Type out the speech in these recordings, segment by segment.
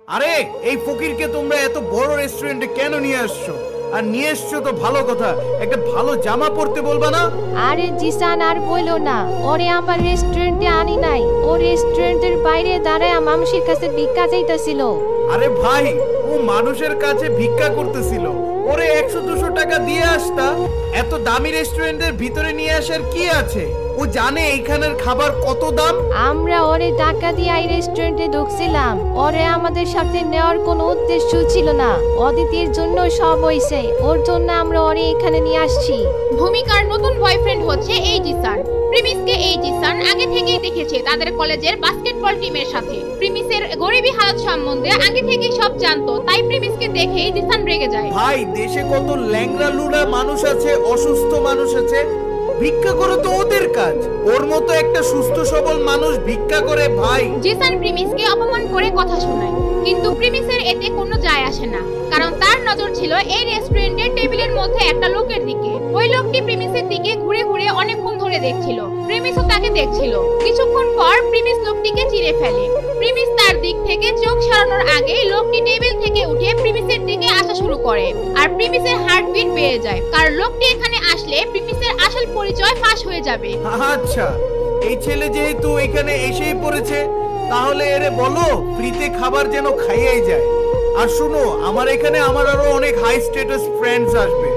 আরে এই ফকিরকে তোমরা এত বড় রেস্টুরেন্টে কেন নিয়ে আসছো? আর নিয়ে এসছো তো ভালো কথা, একটা ভালো জামা পরতে বলবা না? আরে জিসান আর বইলো না, ওরে আমার রেস্টুরেন্টে আনি নাই, ও রেস্টুরেন্টের বাইরে দাঁড়ায় মানুষের কাছে ভিক্ষা চাইতেছিল। আরে ভাই, ও মানুষের কাছে ভিক্ষা করতেছিল, ওরে 100-200 টাকা দিয়ে আসতা। এত দামি রেস্টুরেন্টের ভিতরে নিয়ে আসার কি আছে? ও জানে এইখানের খাবার কত দাম। আমরা ওরে টাকা দিয়ে এই রেস্টুরেন্টে ঢুকছিলাম, ওরে আমাদের সাথে নেওয়ার কোনো উদ্দেশ্য ছিল না। অদিতির জন্য সব হইছে, ওর জন্য আমরা ওরে এখানে নিয়ে আসছি। ভূমিকার নতুন বয়ফ্রেন্ড হচ্ছে এই জিসান। প্রিমিসকে এই জিসান আগে থেকেই দেখেছে তাদের কলেজের বাস্কেটবল টিমের সাথে। প্রিমিসের গরিবী হালত সম্বন্ধে আগে থেকেই সব জানতো, তাই প্রিমিসকে দেখেই জিসান রেগে যায়। ভাই, দেশে কত ল্যাংড়া লুলা মানুষ আছে, অসুস্থ মানুষ আছে, ভিক্ষা করে তো ওদের কাজ। ওর মতো একটা সুস্থ সবল মানুষ ভিক্ষা করে ভাই। জিসান প্রিমিসকে অপমান করে কথা শোনায়, কিন্তু প্রিমিসের এতে কোনো যায় আসে না, কারণ তার নজর ছিল এই রেস্টুরেন্টের টেবিলের মধ্যে একটা লোকের দিকে। ওই লোকটি প্রিমিসের দিকে ঘুরে ঘুরে অনেকক্ষণ ধরে দেখছিল, প্রিমিসও তাকে দেখছিল। কিছুক্ষণ পর প্রিমিস লোকটিকে চিড়ে ফেলে। প্রিমিস তার দিক থেকে চোখ সরানোর আগেই লোকটি টেবিল থেকে উঠে প্রিমিসের দিকে আসা শুরু করে, আর প্রিমিসের হার্টবিট বেড়ে যায়, কারণ লোকটি এখানে আসলে প্রিমিসের আসল পরিচয় ফাঁস হয়ে যাবে। আচ্ছা, এই ছেলে যেহেতু এখানে এসেই পড়েছে, তাহলে এরে বলো ফ্রিতে খাবার যেন খাইয়েই যায়। আর শুনো, আমার এখানে আমার আরো অনেক হাই স্ট্যাটাস ফ্রেন্ডস আসবে,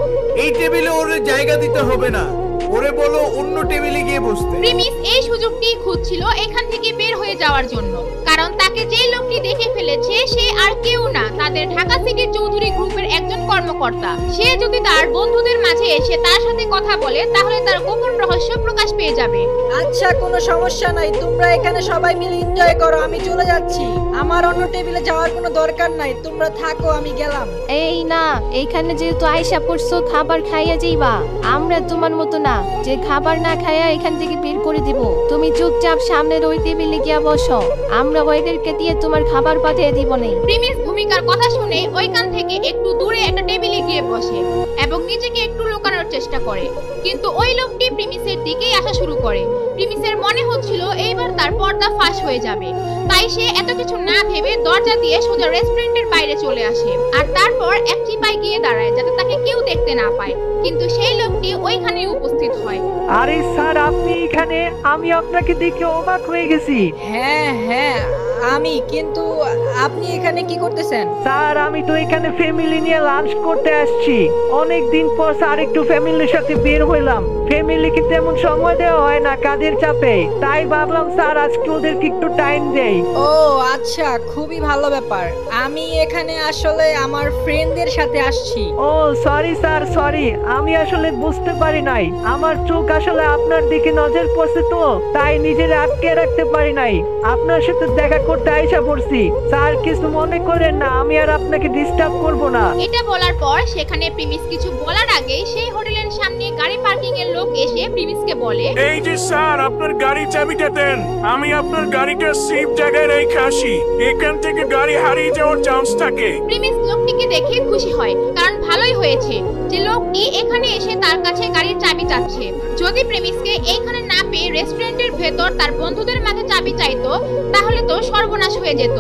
এই টেবিলে ওরে জায়গা দিতে হবে না, ওরে বলো অন্য টেবিলে গিয়ে বসতে। প্রিমিস এই সুযোগটি খুঁজছিল এখান থেকে বের হয়ে যাওয়ার জন্য, কারণ তাকে যে লোকটি দেখে ফেলেছে সে আর কেউ না, তাদের ঢাকা সিটি চৌধুরী গ্রুপের একজন কর্মকর্তা। সে যদি তার বন্ধুদের মাঝে এসে তার সাথে কথা বলে, তাহলে তার গোপন রহস্য প্রকাশ পেয়ে যাবে। আচ্ছা, কোনো সমস্যা নাই, তোমরা এখানে সবাই মিলে এনজয় করো, আমি চলে যাচ্ছি। আমার অন্য টেবিলে যাওয়ার কোনো দরকার নাই, তোমরা থাকো, আমি গেলাম। এই না, এইখানে যেহেতু আইসা পড়ছো, খাবার খাইয়া যাইবা। আমরা তোমার মতো না যে খাবার না খাইয়া এখান থেকে বের করে দিব। তুমি চুপচাপ সামনের ওই টেবিলে গিয়া বসো, আমরা ওইদেরকে দিয়ে তোমার খাবার পাঠিয়ে দিব না। প্রিমিস ভূমিকার কথা শুনে ওইখান থেকে একটু দূরে একটা টেবিলে গিয়ে বসে এবং নিজেকে একটু লুকানোর চেষ্টা করে, কিন্তু ওই লোকটি প্রিমিসের দিকেই আসা শুরু করে। প্রিমিসের মনে হচ্ছিল এইবার তার পর্দা ফাঁস হয়ে যাবে, তাই সে এত কিছু না ভেবে দরজা দিয়ে সোজা রেস্টুরেন্টের বাইরে চলে আসে, আর তারপর এক চিপায় গিয়ে দাঁড়ায় যাতে তাকে কেউ দেখতে না পায়। কিন্তু সেই লোকটি ওইখানে উপস্থিত হয়। আরে স্যার, আপনি এখানে? আমি আপনাকে দেখে অবাক হয়ে গেছি। হ্যাঁ হ্যাঁ, আমি। কিন্তু আপনি এখানে কি করতেছেন? স্যার, আমি তো এখানে ফ্যামিলি নিয়ে লাঞ্চ করতে আসছি। অনেক দিন পর স্যার একটু ফ্যামিলির সাথে বের হইলাম। ফ্যামিলিকে তেমন সময় দেওয়া হয় না কাজের চাপে, তাই ভাবলাম স্যার আজকে ওদেরকে একটু টাইম দেই। ও আচ্ছা, খুবই ভালো ব্যাপার। আমি এখানে আসলে আমার ফ্রেন্ডদের সাথে আসছি। ও সরি স্যার, সরি, আমি আসলে বুঝতে পারি নাই। আমার চোখ আসলে আপনার দিকে নজর পড়ছে, তো তাই নিজের আটকে রাখতে পারি নাই। আপনার সাথে দেখা করতে আইসা পড়ছি। স্যার কিছু মনে করেন না, আমি আর আপনাকে ডিস্টার্ব করব না। এটা বলার পর সেখানে প্রিমিস কিছু বলার আগেই সেই হোটেলের সামনে গাড়ি পার্কিং এর লোক এসে প্রিমিসকে বলে, এই যে স্যার, আপনার গাড়ির চাবিটা দেন, আমি আপনার গাড়িটা সেফ জায়গায় রেখে আসি, এখান থেকে গাড়ি হারিয়ে যাওয়ার চান্স থাকে। প্রিমিস লোকটিকে দেখে খুশি হয়, কারণ ভালোই হয়েছে যে লোকটি এখানে এসে তার কাছে গাড়ির চাবি চাচ্ছে। যদি প্রিমিসকে এইখানে না পেয়ে রেস্টুরেন্টের ভেতর তার বন্ধুদের মাঝে চাবি চাইতো, তাহলে তো সর্বনাশ হয়ে যেত।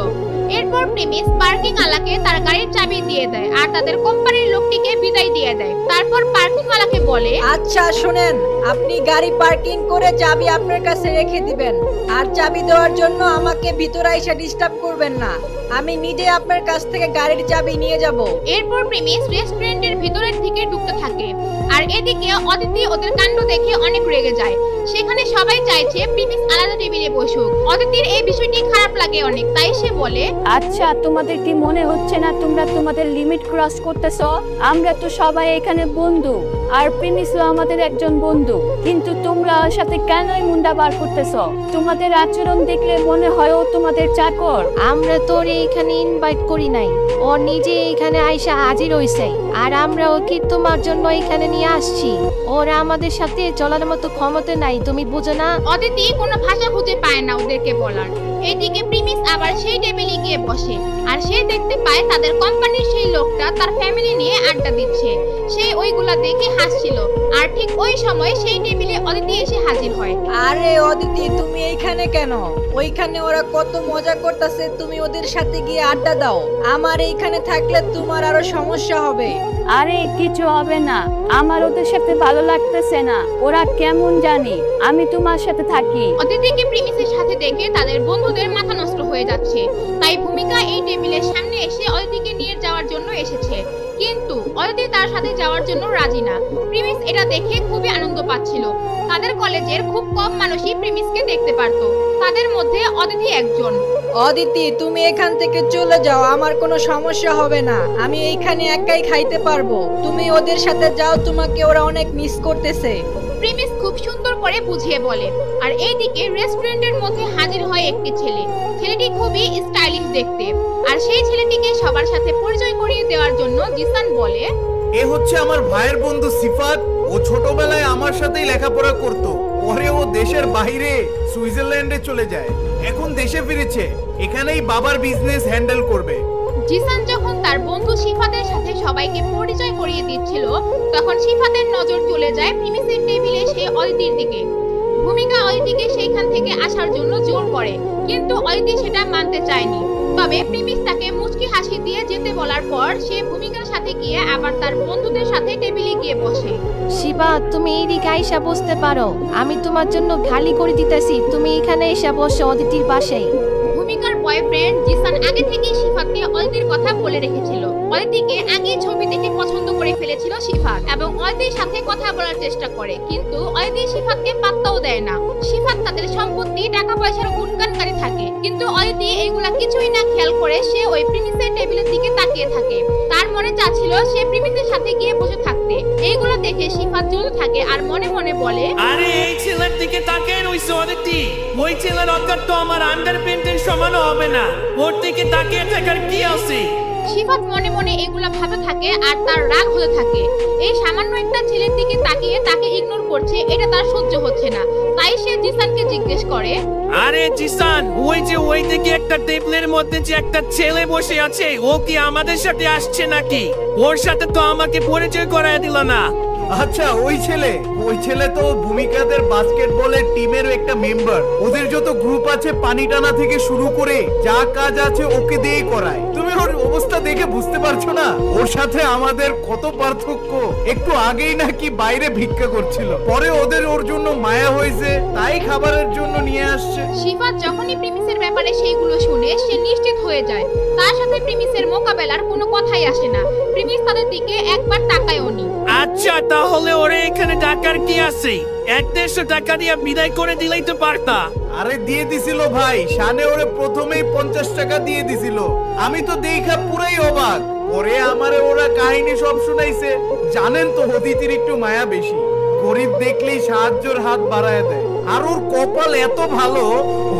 এরপর প্রিমিস পার্কিং আলাকে তার গাড়ির চাবি দিয়ে দেয় আর তাদের কোম্পানির লোকটিকে বিদায় দিয়ে দেয়। তারপর পার্কিং আলাকে বলে, আচ্ছা শুনেন, আপনি গাড়ি পার্কিং করে চাবি আপনার কাছে রেখে দিবেন, আর চাবি দেওয়ার জন্য আমাকে ভিতরে এসে ডিস্টার্ব করবেন না। আমি নিজে আপনার কাছ থেকে গাড়ির চাবি নিয়ে যাব। এরপর প্রিমিস রেস্টুরেন্টের ভিতরের দিকে ঢুকতে থাকে, আর এদিকে অদিতি ওদের কাণ্ড দেখে অনেক রেগে যায়। সেখানে সবাই চাইছে প্রিমিস আলাদা টেবিলে বসুক। অদিতির এই বিষয়টি খারাপ লাগে অনেক, তাই সে বলে, আচ্ছা, তোমাদের কি মনে হচ্ছে না তোমরা তোমাদের লিমিট ক্রস করতেছো? আমরা তো সবাই এখানে বন্ধু, আর প্রিমিসও আমাদের একজন বন্ধু, কিন্তু তোমরা ওর সাথে কেনই মুন্ডা বার করতেছো? তোমাদের আচরণ দেখলে মনে হয় ও তোমাদের চাকর। আমরা তোর এখানে ইনভাইট করি নাই, ও নিজে এখানে আইসা হাজির হইছে, আর আমরা ওকে তোমার জন্য এখানে নিয়ে আসছি। ওরা আমাদের সাথে চলার মতো ক্ষমতা নাই, তুমি বুঝো না? অদিতি কোনো ভাষা খুঁজে পায় না ওদেরকে বলার। এদিকে প্রিমিস আবার সেই টেবিলে গিয়ে বসে, আর সে দেখতে পায় তাদের কোম্পানির সেই লোকটা তার ফ্যামিলি নিয়ে আড্ডা দিচ্ছে। সে ওইগুলা দেখে হাসছিল। আর ঠিক ওই সময় সেই টেবিলে অদিতি এসে হাজির হয়। আরে অদিতি, তুমি এইখানে কেন? ওইখানে ওরা কত মজা করতেছে, তুমি ওদের সাথে গিয়ে আড্ডা দাও। আমার এইখানে থাকলে তোমার আরো সমস্যা হবে। আরে কিছু হবে না, আমার ওদের সাথে ভালো লাগতেছে না। ওরা কেমন জানি, আমি তোমার সাথে থাকি। অদিতিকে প্রিমিসের সাথে দেখে তাদের বন্ধুদের মাথা নষ্ট হয়ে যাচ্ছে। তাই ভূমিকা এই টেবিলের সামনে এসে অদিতিকে নিয়ে যাওয়ার জন্য এসেছে, কিন্তু অদিতি তার সাথে যাওয়ার জন্য রাজি না। প্রিমিস এটা দেখে খুবই আনন্দ পাচ্ছিল। তাদের কলেজের খুব কম মানুষই প্রিমিসকে দেখতে পারত, তাদের মধ্যে অদিতি একজন। অদিতি, তুমি এখান থেকে চলে যাও, আমার কোনো সমস্যা হবে না। আমি এইখানে একাই খাইতে পারবো। তুমি ওদের সাথে যাও, তোমাকে ওরা অনেক মিস করতেছে। প্রিমিস খুব সুন্দর করে বুঝিয়ে বলে। আর এইদিকে রেস্টুরেন্টের মধ্যে হাজির হয় একটি ছেলে। ছেলেটি খুবই স্টাইলিশ দেখতে। আর সেই ছেলেটিকে সবার সাথে পরিচয় করিয়ে দেওয়ার জন্য জিসান বলে, এ হচ্ছে আমার ভাইয়ের বন্ধু সিফাত। ও ছোটবেলায় আমার সাথেই লেখাপড়া করত, পরে ও দেশের বাইরে সুইজারল্যান্ডে চলে যায়, এখন দেশে ফিরেছে, এখানেই বাবার বিজনেস হ্যান্ডেল করবে। জিসান যখন তার বন্ধু শিফাতের সাথে সবাইকে পরিচয় করিয়ে দিচ্ছিল, তখন শিফাতের নজর চলে যায় প্রিমিসের টেবিলে সেই অদিতির দিকে। ভূমিকা অদিতিকে সেইখান থেকে আসার জন্য জোর করে, কিন্তু অদিতি সেটা মানতে চায়নি। তবে প্রিমিস তাকে মুচকি হাসি দিয়ে যেতে বলার পর সে ভূমিকার সাথে গিয়ে আবার তার বন্ধুদের সাথে টেবিলে গিয়ে বসে। শিবা, তুমি এইদিকে আইসা বসতে পারো, আমি তোমার জন্য খালি করে দিতেছি। তুমি এখানে এসে বসো অদিতির পাশেই। ভূমিকার বয়ফ্রেন্ড জিসান আগে থেকেই শিফাতকে অদিতির কথা বলে রেখেছিল। অদিতিকে আগে ছবি দেখে পছন্দ করে ফেলেছিল শিফাত, এবং অদিতির সাথে কথা বলার চেষ্টা করে, কিন্তু অদিতি শিফাতকে পাত্তাও দেয় না। শিফাত তাদের সম্পত্তি, টাকা পয়সার গুণগানকারী থাকে, কিন্তু অদিতি এগুলা কিছুই না খেয়াল করে সে ওই প্রিমিসের টেবিলের দিকে তাকিয়ে থাকে। তার মনে চাচ্ছিল সে প্রিমিসের সাথে গিয়ে বসে থাকতে। এইগুলো দেখে শিফাত জ্বলতে থাকে আর মনে মনে বলে, আরে এই ছেলের দিকে তাকিয়ে রইছে অদিতি, ওই ছেলের অকার তো আমার আন্ডারপ্যান্টের সমানও হবে না, ওর দিকে তাকিয়ে থাকার কি আছে? শিফাত মনে মনে এগুলা ভাবে থাকে আর তার রাগ হতে থাকে। এই সামান্য একটা ছেলের দিকে তাকিয়ে তাকে ইগনোর করছে, এটা তার সহ্য হচ্ছে না। তাই সে জিসানকে জিজ্ঞেস করে, আরে জিসান, ওই যে ওই দিকে একটা টেবিলের মধ্যে যে একটা ছেলে বসে আছে, ও কি আমাদের সাথে আসছে নাকি? ওর সাথে তো আমাকে পরিচয় করায় দিল না। আচ্ছা, ওই ছেলে তো ভূমিকাদের বাস্কেটবলের টিমের একটা মেম্বার। ওদের যত গ্রুপ আছে, পানি টানা থেকে শুরু করে যা কাজ আছে ওকে দিয়েই করায়। তুমি ওর অবস্থা দেখে বুঝতে পারছো না ওর সাথে আমাদের কত পার্থক্য? একটু আগেই নাকি বাইরে ভিক্ষা করছিল, পরে ওর জন্য মায়া হয়েছে, তাই খাবারের জন্য নিয়ে আসছে। শিফাত যখনই প্রিমিসের ব্যাপারে সেইগুলো শুনে সে নিশ্চিত হয়ে যায়। তার সাথে প্রিমিসের মোকাবেলার কোনো কথাই আসে না। প্রিমিস তাদের দিকে একবার তাকায়ও নি। আচ্ছা, তাহলে ওরে এখানে টাকার কি আছে? 150 টাকা দিয়ে বিদায় করে দিলেই তো পারতা। আরে দিয়ে দিছিল ভাই, শানে ওরে প্রথমেই 50 টাকা দিয়ে দিছিল। আমি তো দেখা পুরাই অবাক। পরে আমারে ওরা কাহিনী সব শুনাইছে। জানেন তো অদিতির একটু মায়া বেশি, গরিব দেখলেই সাহায্যের হাত বাড়ায় দেয়। আর ওর কপাল এত ভালো,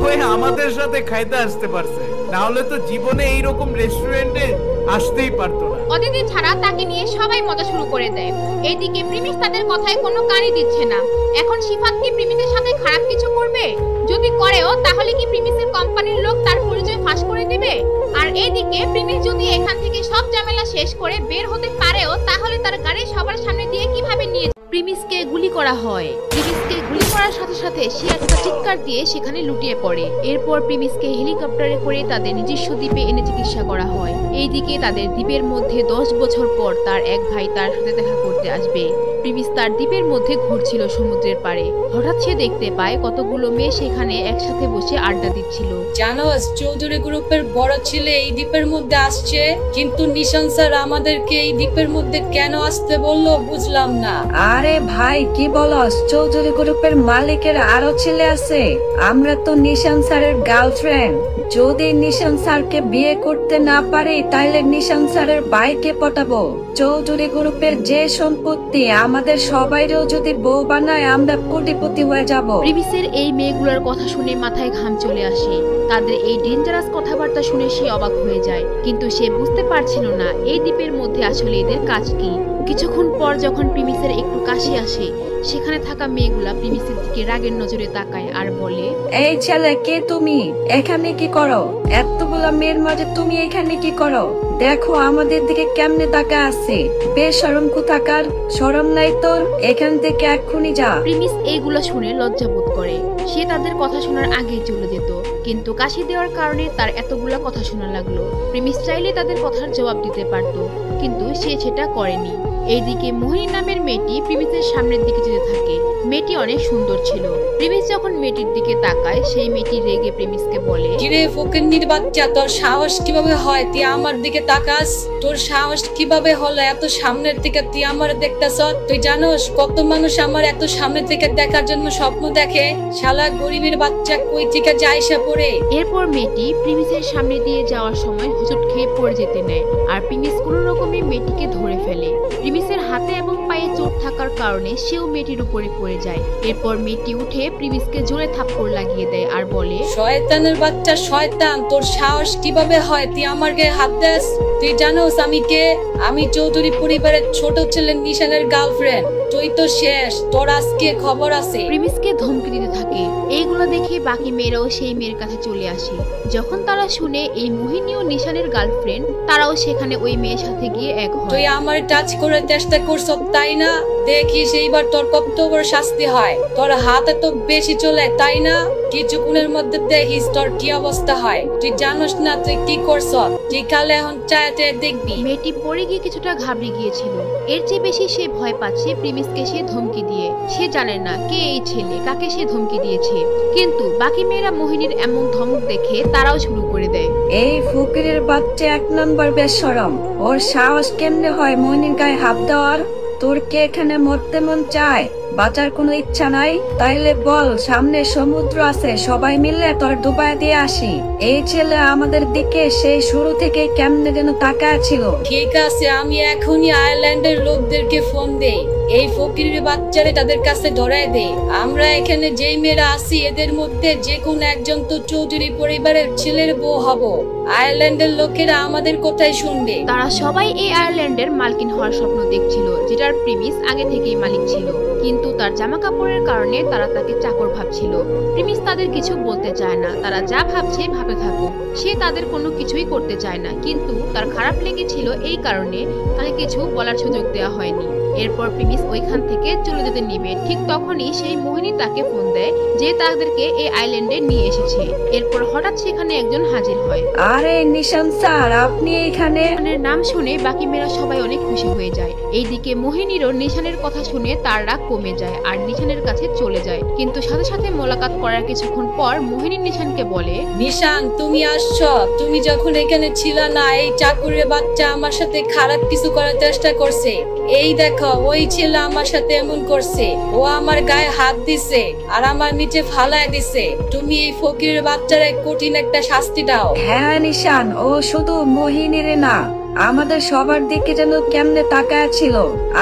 ওই আমাদের সাথে খাইতে আসতে পারছে, না হলে তো জীবনে এইরকম রেস্টুরেন্টে আসতেই পারতো না। অদিতি ছাড়া তাকে নিয়ে সবাই মজা শুরু করে দেয়। এইদিকে প্রিমিস তাদের কথায় কোনো কানই দিচ্ছে না। এখন শিফাত কি প্রিমিসের সাথে খারাপ কিছু করবে? যদি করেও, তাহলে কি প্রিমিসের কোম্পানির লোক তার পরিচয় ফাঁস করে দিবে? আর এইদিকে প্রিমিস যদি এখান থেকে সব ঝামেলা শেষ করে বের হতে পারেও, তাহলে তার গাড়ি সবার সামনে দিয়ে কিভাবে নিয়ে প্রিমিসকে গুলি করা হয়। প্রিমিসকে গুলি করার সাথে সাথে সে একটা চিৎকার দিয়ে সেখানে লুটিয়ে পড়ে। এরপর প্রিমিসকে হেলিকপ্টারে করে তাদের নিজস্ব দ্বীপে এনে চিকিৎসা করা হয়। এইদিকে তাদের দ্বীপের মধ্যে 10 বছর পর তার এক ভাই তার সাথে দেখা করতে আসবে। প্রিমিস তার দ্বীপের মধ্যে ঘুরছিল সমুদ্রের পাড়ে। হঠাৎ সে দেখতে পায় কতগুলো মেয়ে সেখানে একসাথে বসে আড্ডা দিচ্ছিল। জানোস, চৌধুরী গ্রুপের বড় ছেলে এই দ্বীপের মধ্যে আসছে, কিন্তু নিশান স্যার আমাদেরকে এই দ্বীপের মধ্যে কেন আসতে বললো বুঝলাম না। আরে ভাই, কি বলস? চৌধুরী গ্রুপের মালিকের আরো ছেলে আছে। আমরা তো নিশান স্যারের গার্লফ্রেন্ড। যদি নিশান স্যারকে বিয়ে করতে না পারি, তাইলে নিশান স্যারের ভাইকে পটাবো। চৌধুরী গ্রুপের যে সম্পত্তি, আমাদের সবাইরেও যদি বউ বানায়, আমরা কোটিপতি হয়ে যাব। প্রিমিসের এই মেয়েগুলোর কথা শুনে মাথায় ঘাম চলে আসে। তাদের এই ডেঞ্জারাস কথাবার্তা শুনে সে অবাক হয়ে যায়, কিন্তু সে বুঝতে পারছিল না এই দ্বীপের মধ্যে আসলে এদের কাজ কি। কিছুক্ষণ পর যখন প্রিমিসের একটু কাছে আসে, সেখানে থাকা মেয়েগুলা প্রিমিসের দিকে রাগের নজরে তাকায় আর বলে, এই ছেলে, কে তুমি? এখানে কি করো? এতগুলা মেয়ের মাঝে তুমি এখানে কি করো? দেখো আমাদের দিকে কেমনে তাকা আছে। বেশরম কোথাকার, শরম নাই তোর? এখান থেকে এক্ষুনি যা। প্রিমিস এইগুলো শুনে লজ্জা বোধ করে। সে তাদের কথা শোনার আগেই চলে যেত, কিন্তু কাশি দেওয়ার কারণে তার এতগুলা কথা শোনা লাগলো। প্রিমিস চাইলে তাদের কথার জবাব দিতে পারত, কিন্তু সে সেটা করেনি। এইদিকে মোহিনী নামের মেয়েটি প্রিমিসের সামনের দিকে যেতে থাকে। মেয়েটি অনেক সুন্দর ছিল। প্রিমিস যখন মেয়েটির দিকে তাকায়, সেই মেয়েটি রেগে প্রিমিসকে বলে, কিরে ফকিন্নির বাচ্চা, তোর সাহস কিভাবে হয় তুই আমার দিকে তাকাস? তোর সাহস কিভাবে হলো এত সামনের থেকে তুই আমার দেখতেছ? তুই জানোস কত মানুষ আমার এত সামনে থেকে দেখার জন্য স্বপ্ন দেখে? শালা গরিবের বাচ্চা কই থেকে যায় সে পড়ে। এরপর মেয়েটি প্রিমিসের সামনে দিয়ে যাওয়ার সময় হোঁচট খেয়ে পড়ে যেতে নেয়, আর প্রিমিস কোনো রকমে মেয়েটিকে ধরে ফেলে। প্রিমিসের হাতে এবং পায়ে চোট থাকার কারণে সেও মেয়েটির উপরে পড়ে যায়। এরপর মেয়েটি উঠে প্রিমিসকে জোরে থাপ্পড় লাগিয়ে দেয় আর বলে, শয়তানের বাচ্চা শয়তান, তোর সাহস কিভাবে হয় তুই আমার গায়ে হাত দেস? তুই জানোস আমি কে? আমি চৌধুরী পরিবারের ছোট ছেলে নিশানের গার্লফ্রেন্ড। তুই তো শেষ, তোর আজকে খবর আছে। প্রিমিসকে ধমকি দিতে থাকে। এইগুলো দেখে বাকি মেয়েরাও সেই মেয়ের কাছে চলে আসে। যখন তারা শুনে এই মোহিনী ও নিশানের গার্লফ্রেন্ড, তারাও সেখানে ওই মেয়ের সাথে গিয়ে এক হয়। তুই আমার টাচ করে চেষ্টা করছ তাই না? দেখিস এইবার তোর কত বড় শাস্তি হয়। তোর হাতে তো বেশি চলে তাই না? কিছুক্ষণের মধ্যে দেখিস তোর কি অবস্থা হয়। তুই জানোস না তুই কি করছ? তুই কালে এখন চাইতে দেখবি। মেয়েটি পড়ে গিয়ে কিছুটা ঘাবড়ে গিয়েছিল। এর চেয়ে বেশি সে ভয় পাচ্ছে প্রিমিসকে সে ধমকি দিয়ে। সে জানে না কে এই ছেলে, কাকে সে ধমকি দিয়েছে। কিন্তু বাকি মেয়েরা মোহিনীর এমন ধমক দেখে তারাও শুরু করে দেয়। এই ফকিরের বাচ্চা এক নম্বর বেশরম। ওর সাহস কেমনে হয় মোহিনীর গায়ে হাত দেওয়ার? তোর কে এখানে মরতে মন চায়? বাঁচার কোনো ইচ্ছা নাই? তাইলে বল, সামনে সমুদ্র আছে, সবাই মিলে তোর ডুবাই দিয়ে আসি। এই ছেলে আমাদের দিকে সেই শুরু থেকে কেমনে যেন তাকায় ছিল। ঠিক আছে, আমি এখনই আয়ারল্যান্ডের লোকদেরকে ফোন দেই। এই ফকিরের বাচ্চারে তাদের কাছে ধরায় দে। আমরা এখানে যেই মেয়েরা আছি এদের মধ্যে যে কোনো একজন তো চৌধুরী পরিবারের ছেলের বউ হব। আয়ারল্যান্ডের লোকেরা আমাদের কথাই শুনবে। তারা সবাই এই আয়ারল্যান্ডের মালকিন হওয়ার স্বপ্ন দেখছিল, যেটার প্রিমিস আগে থেকেই মালিক ছিল। কিন্তু তার জামা কাপড়ের কারণে তারা তাকে চাকর ভাবছিল। প্রিমিস তাদের কিছু বলতে চায় না, তারা যা ভাবছে ভাবে থাকুক। সে তাদের কোনো কিছুই করতে চায় না, কিন্তু তার খারাপ লেগেছিল এই কারণে তাকে কিছু বলার সুযোগ দেওয়া হয়নি। এরপর প্রিমিস ওইখান থেকে চলে যেতে নিবে, ঠিক তখনই সেই মোহিনী তাকে ফোন দেয় যে তাদেরকে এই আইল্যান্ডে নিয়ে এসেছে। এরপর হঠাৎ সেখানে একজন হাজির হয়। আরে নিশান স্যার, আপনি এখানে? নাম শুনে বাকি মেয়েরা সবাই অনেক খুশি হয়ে যায়। এইদিকে মোহিনীরও নিশানের কথা শুনে তার রাগ কমে যায় আর নিশানের কাছে চলে যায়। কিন্তু সাথে সাথে মোলাকাত করার কিছুক্ষণ পর মোহিনী নিশানকে বলে, নিশান তুমি আসছ? তুমি যখন এখানে ছিল না এই চাকরের বাচ্চা আমার সাথে খারাপ কিছু করার চেষ্টা করছে। এই দেখো ওই ছেলে আমার সাথে এমন করছে। ও আমার গায়ে হাত দিছে আর আমার নিচে ফালায় দিছে। তুমি এই ফকিরের বাচ্চারে কঠিন একটা শাস্তি দাও। হ্যাঁ নিশান, ও শুধু মোহিনীর না, আমাদের সবার দিকে যেন কেমনে তাকায় ছিল।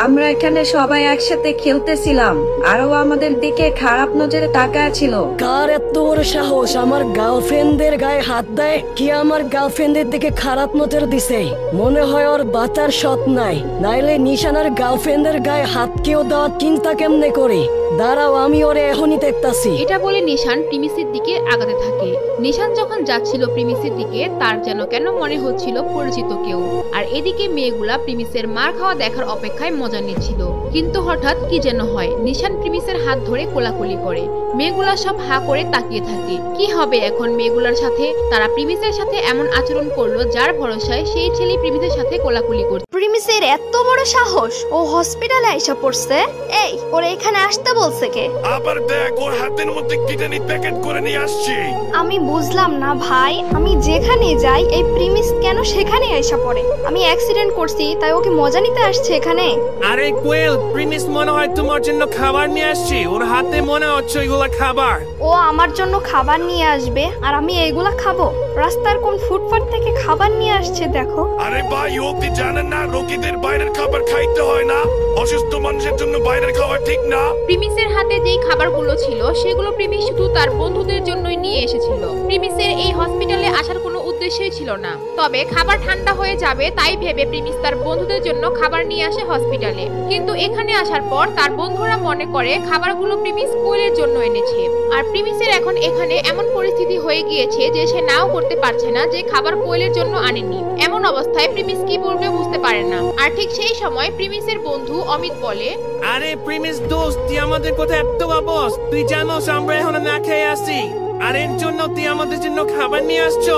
আমরা এখানে সবাই একসাথে খেলতেছিলাম আর ও আমাদের দিকে খারাপ নজরে তাকায় ছিল। কার এত বড় সাহস আমার গার্লফ্রেন্ডদের গায়ে হাত দেয়? কি আমার গার্লফ্রেন্ডের দিকে খারাপ নজর দিছে? মনে হয় ওর বাঁচার সৎ নাই, নাইলে নিশানার গার্লফ্রেন্ডের গায়ে হাত কেউ দেওয়ার চিন্তা কেমনে করে? দাঁড়াও, আমি ওরে এখনই দেখতাছি। এটা বলে নিশান প্রিমিসের দিকে আগাতে থাকে। নিশান যখন যাচ্ছিল প্রিমিসের দিকে, তার যেন কেন মনে হচ্ছিল পরিচিত কেউ। আর এদিকে মেয়েগুলা প্রিমিসের মার খাওয়া দেখার অপেক্ষায় মজা নিচ্ছিল। কিন্তু হঠাৎ কি যেন হয়, নিশান প্রিমিসের হাত ধরে কোলাকুলি করে। মেয়েগুলা সব হা করে তাকিয়ে থাকে। কি হবে এখন মেয়েগুলার সাথে? তারা প্রিমিসের সাথে এমন আচরণ করলো যার ভরসায় সেই ছেলে প্রিমিসের সাথে কোলাকুলি করছে। প্রিমিসের এত বড় সাহস, ও হসপিটালে আইসা পড়ছে। এই ওরে এখানে আসতে বলছে কে? আবার দেখ, ওর হাতের মধ্যে কি জানি প্যাকেট করে নিয়ে আসছে। আমি বুঝলাম না ভাই, আমি যেখানে যাই এই প্রিমিস কেন সেখানে আইসা পড়ে? আমি অ্যাক্সিডেন্ট করছি তাই ওকে মজা নিতে আসছে এখানে? আরে কোয়েল, প্রিমিস মনে হয় তোমার জন্য খাবার নিয়ে আসছে। ওর হাতে মনে হচ্ছে এগুলা খাবার। ও আমার জন্য খাবার নিয়ে আসবে আর আমি এগুলা খাবো? রাস্তার কোন ফুটপাত থেকে খাবার নিয়ে আসছে দেখো। আরে ভাই, ও কি জানেন না রোগীদের বাইরের খাবার খাইতে হয় না? অসুস্থ মানুষের জন্য বাইরের খাবার ঠিক না। প্রিমিসের হাতে যেই খাবারগুলো ছিল সেগুলো প্রিমিস শুধু তার বন্ধুদের জন্যই নিয়ে এসেছিল। প্রিমিসের এই হসপিটালে আসার কোনো উদ্দেশ্য উদ্দেশ্যই ছিল না। তবে খাবার ঠান্ডা হয়ে যাবে তাই ভেবে প্রিমিস তার বন্ধুদের জন্য খাবার নিয়ে আসে হসপিটালে। কিন্তু এখানে আসার পর তার বন্ধুরা মনে করে খাবারগুলো প্রিমিস কোয়েলের জন্য এনেছে। আর প্রিমিসের এখন এখানে এমন পরিস্থিতি হয়ে গিয়েছে যে সে নাও করতে পারছে না যে খাবার কোয়েলের জন্য আনেনি। এমন অবস্থায় প্রিমিস কি বলবে বুঝতে পারে না। আর ঠিক সেই সময় প্রিমিসের বন্ধু অমিত বলে, আরে প্রিমিস দোস্ত, তুই আমাদের কথা এত ভাবস? তুই জানোস আমরা এখন না খেয়ে আসি, আর এর জন্য তুই আমাদের জন্য খাবার নিয়ে আসছো।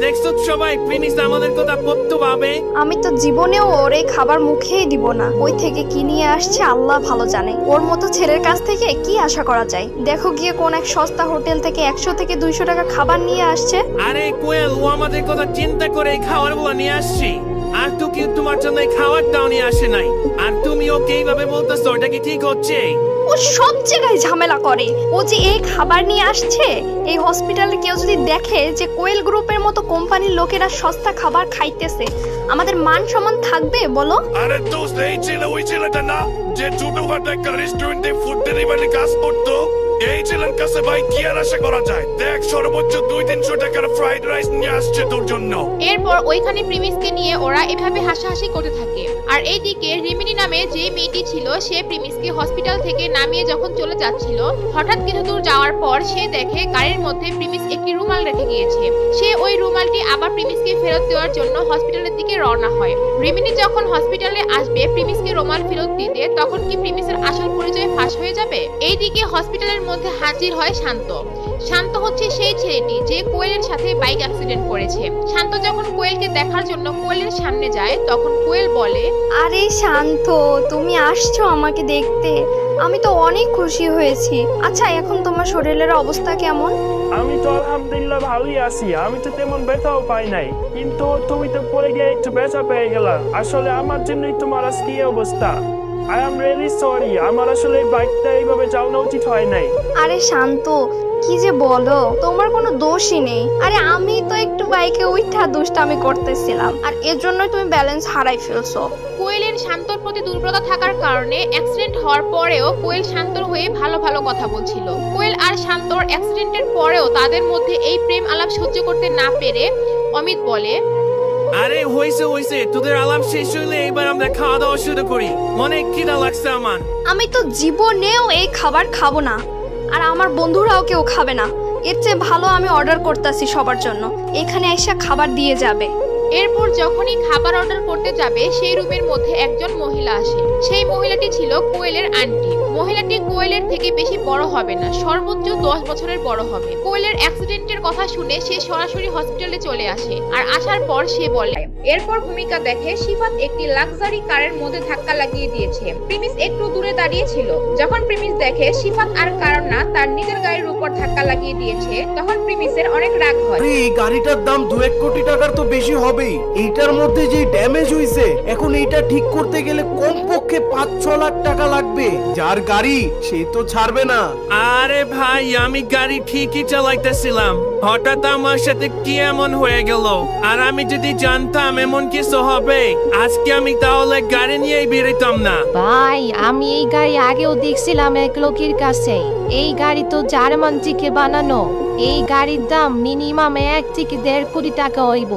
দেখছো সবাই প্রিমিস আমাদের কথা কত ভাবে। আমি তো জীবনেও ওর এই খাবার মুখেই দিব না। ওই থেকে কি নিয়ে আসছে আল্লাহ ভালো জানে। ওর মতো ছেলের কাছ থেকে কি আশা করা যায়? দেখো গিয়ে কোন এক সস্তা হোটেল থেকে 100 থেকে 200 টাকা খাবার নিয়ে আসছে। আরে কোয়েল, ও আমাদের কথা চিন্তা করে এই খাবারগুলো নিয়ে আসছি, আর তো কেউ তোমার জন্য এই খাবারটাও নিয়ে আসে নাই। আর তুমি ওকে এইভাবে বলতেছো, এটা কি ঠিক হচ্ছে? ও সব জায়গায় ঝামেলা করে। ও যে এই খাবার নিয়ে আসছে, এই হসপিটালে কেউ যদি দেখে যে কোয়েল গ্রুপের মতো কোম্পানির লোকেরা সস্তা খাবার খাইতেছে, আমাদের মান সম্মান থাকবে বলো? আরে দোস্ত, এই ছেলে ওই ছেলেটা না যে ছোটখাটো একটা রেস্টুরেন্টে ফুড ডেলিভারি কাজ করতো? এই ছেলের কাছে ভাই কি আর আশা করা যায়? দেখ, সর্বোচ্চ 200-300 টাকার ফ্রাইড রাইস নিয়ে আসছে তোর জন্য। এরপর ওইখানে প্রিমিসকে নিয়ে ওরা এভাবে হাসাহাসি করতে থাকে। আর এইদিকে রিমিনি নামে যে মেয়েটি ছিল, সে প্রিমিসকে হসপিটাল থেকে নামিয়ে যখন চলে যাচ্ছিল, হঠাৎ কিছু দূর যাওয়ার পর সে দেখে গাড়ির মধ্যে প্রিমিস একটি রুমাল রেখে গিয়েছে। সে ওই রুমালটি আবার প্রিমিসকে ফেরত দেওয়ার জন্য হসপিটালের দিকে রওনা হয়। রিমিনি যখন হসপিটালে আসবে প্রিমিসকে রুমাল ফেরত দিতে, তখন কি প্রিমিসের আসল পরিচয় ফাঁস হয়ে যাবে? এইদিকে হসপিটালের মধ্যে হাজির হয় শান্ত। শান্ত হচ্ছে সেই ছেলেটি যে কোয়েলের সাথে বাইক অ্যাক্সিডেন্ট করেছে। শান্ত যখন কোয়েলকে দেখার জন্য কোয়েলের সামনে যায়, তখন কোয়েল বলে, আরে শান্ত, তুমি আসছো আমাকে দেখতে, আমি তো অনেক খুশি হয়েছি। আচ্ছা, এখন তোমার শরীরের অবস্থা কেমন? আমি তো আলহামদুলিল্লাহ ভালোই আছি। আমি তো তেমন ব্যথাও পাই নাই, কিন্তু তুমি তো পড়ে গিয়ে একটু ব্যথা পেয়ে গেলা। আসলে আমার জন্যই তোমার আজকে এই অবস্থা। I am really sorry. আমার আসলে বাইকটা এইভাবে চালানো উচিত হয় নাই। আরে শান্ত, কি যে বলো, তোমার কোনো দোষই নেই। আরে আমি তো একটু বাইকে উঠা দুষ্টামি করতেছিলাম, আর এর জন্যই তুমি ব্যালেন্স হারাই ফেলছো। কোয়েলের শান্তর প্রতি দুর্বলতা থাকার কারণে অ্যাক্সিডেন্ট হওয়ার পরেও কোয়েল শান্তর হয়ে ভালো ভালো কথা বলছিল। কোয়েল আর শান্তর অ্যাক্সিডেন্টের পরেও তাদের মধ্যে এই প্রেম আলাপ সহ্য করতে না পেরে অমিত বলে, আরে হয়েছে, তোদের আলাপ শেষ হইলে এবার আমরা খাওয়া দাওয়া শুরু করি। অনেক খিদা লাগছে আমার। আমি তো জীবনেও এই খাবার খাবো না, আর আমার বন্ধুরাও কেউ খাবে না। এর চেয়ে ভালো আমি অর্ডার করতেছি সবার জন্য, এখানে এসে খাবার দিয়ে যাবে। এরপর যখনই খাবার অর্ডার করতে যাবে, সেই রুমের মধ্যে একজন মহিলা আসে। সেই মহিলাটি ছিল কোয়েলের আন্টি। মহিলাটি কোয়েলের থেকে বেশি বড় হবে না, সর্বোচ্চ 10 বছরের বড় হবে। কোয়েলের অ্যাক্সিডেন্টের কথা শুনে সে সরাসরি হসপিটালে চলে আসে। আর আসার পর সে বলে, এরপর ভূমিকা দেখে সিফাত একটি লাক্সারি কারের মধ্যে ধাক্কা লাগিয়ে দিয়েছে। প্রিমিস একটু দূরে দাঁড়িয়ে ছিল। যখন প্রিমিস দেখে সিফাত আর কারণ না, তার নিজের গাড়ির উপর ধাক্কা লাগিয়ে দিয়েছে, তখন প্রিমিসের অনেক রাগ হয়। এই গাড়িটার দাম 2-1 কোটি টাকার তো বেশি হবেই। এইটার মধ্যে যে ড্যামেজ হইছে, এখন এইটা ঠিক করতে গেলে কমপক্ষে 5-6 লাখ টাকা লাগবে। যার গাড়ি সে তো ছাড়বে না। আরে ভাই, আমি গাড়ি ঠিকই চালাইতেছিলাম, হঠাৎ আমার সাথে কি এমন হয়ে গেল। আর আমি যদি জানতাম এমন কিছু হবে, আজকে আমি তাহলে গাড়ি নিয়েই বেরোতাম না। ভাই, আমি এই গাড়ি আগেও দেখছিলাম এক লোকের কাছে। এই গাড়ি তো জার্মান থেকে বানানো। এই গাড়ির দাম মিনিমাম 1 থেকে 1.5 কোটি টাকা হইব।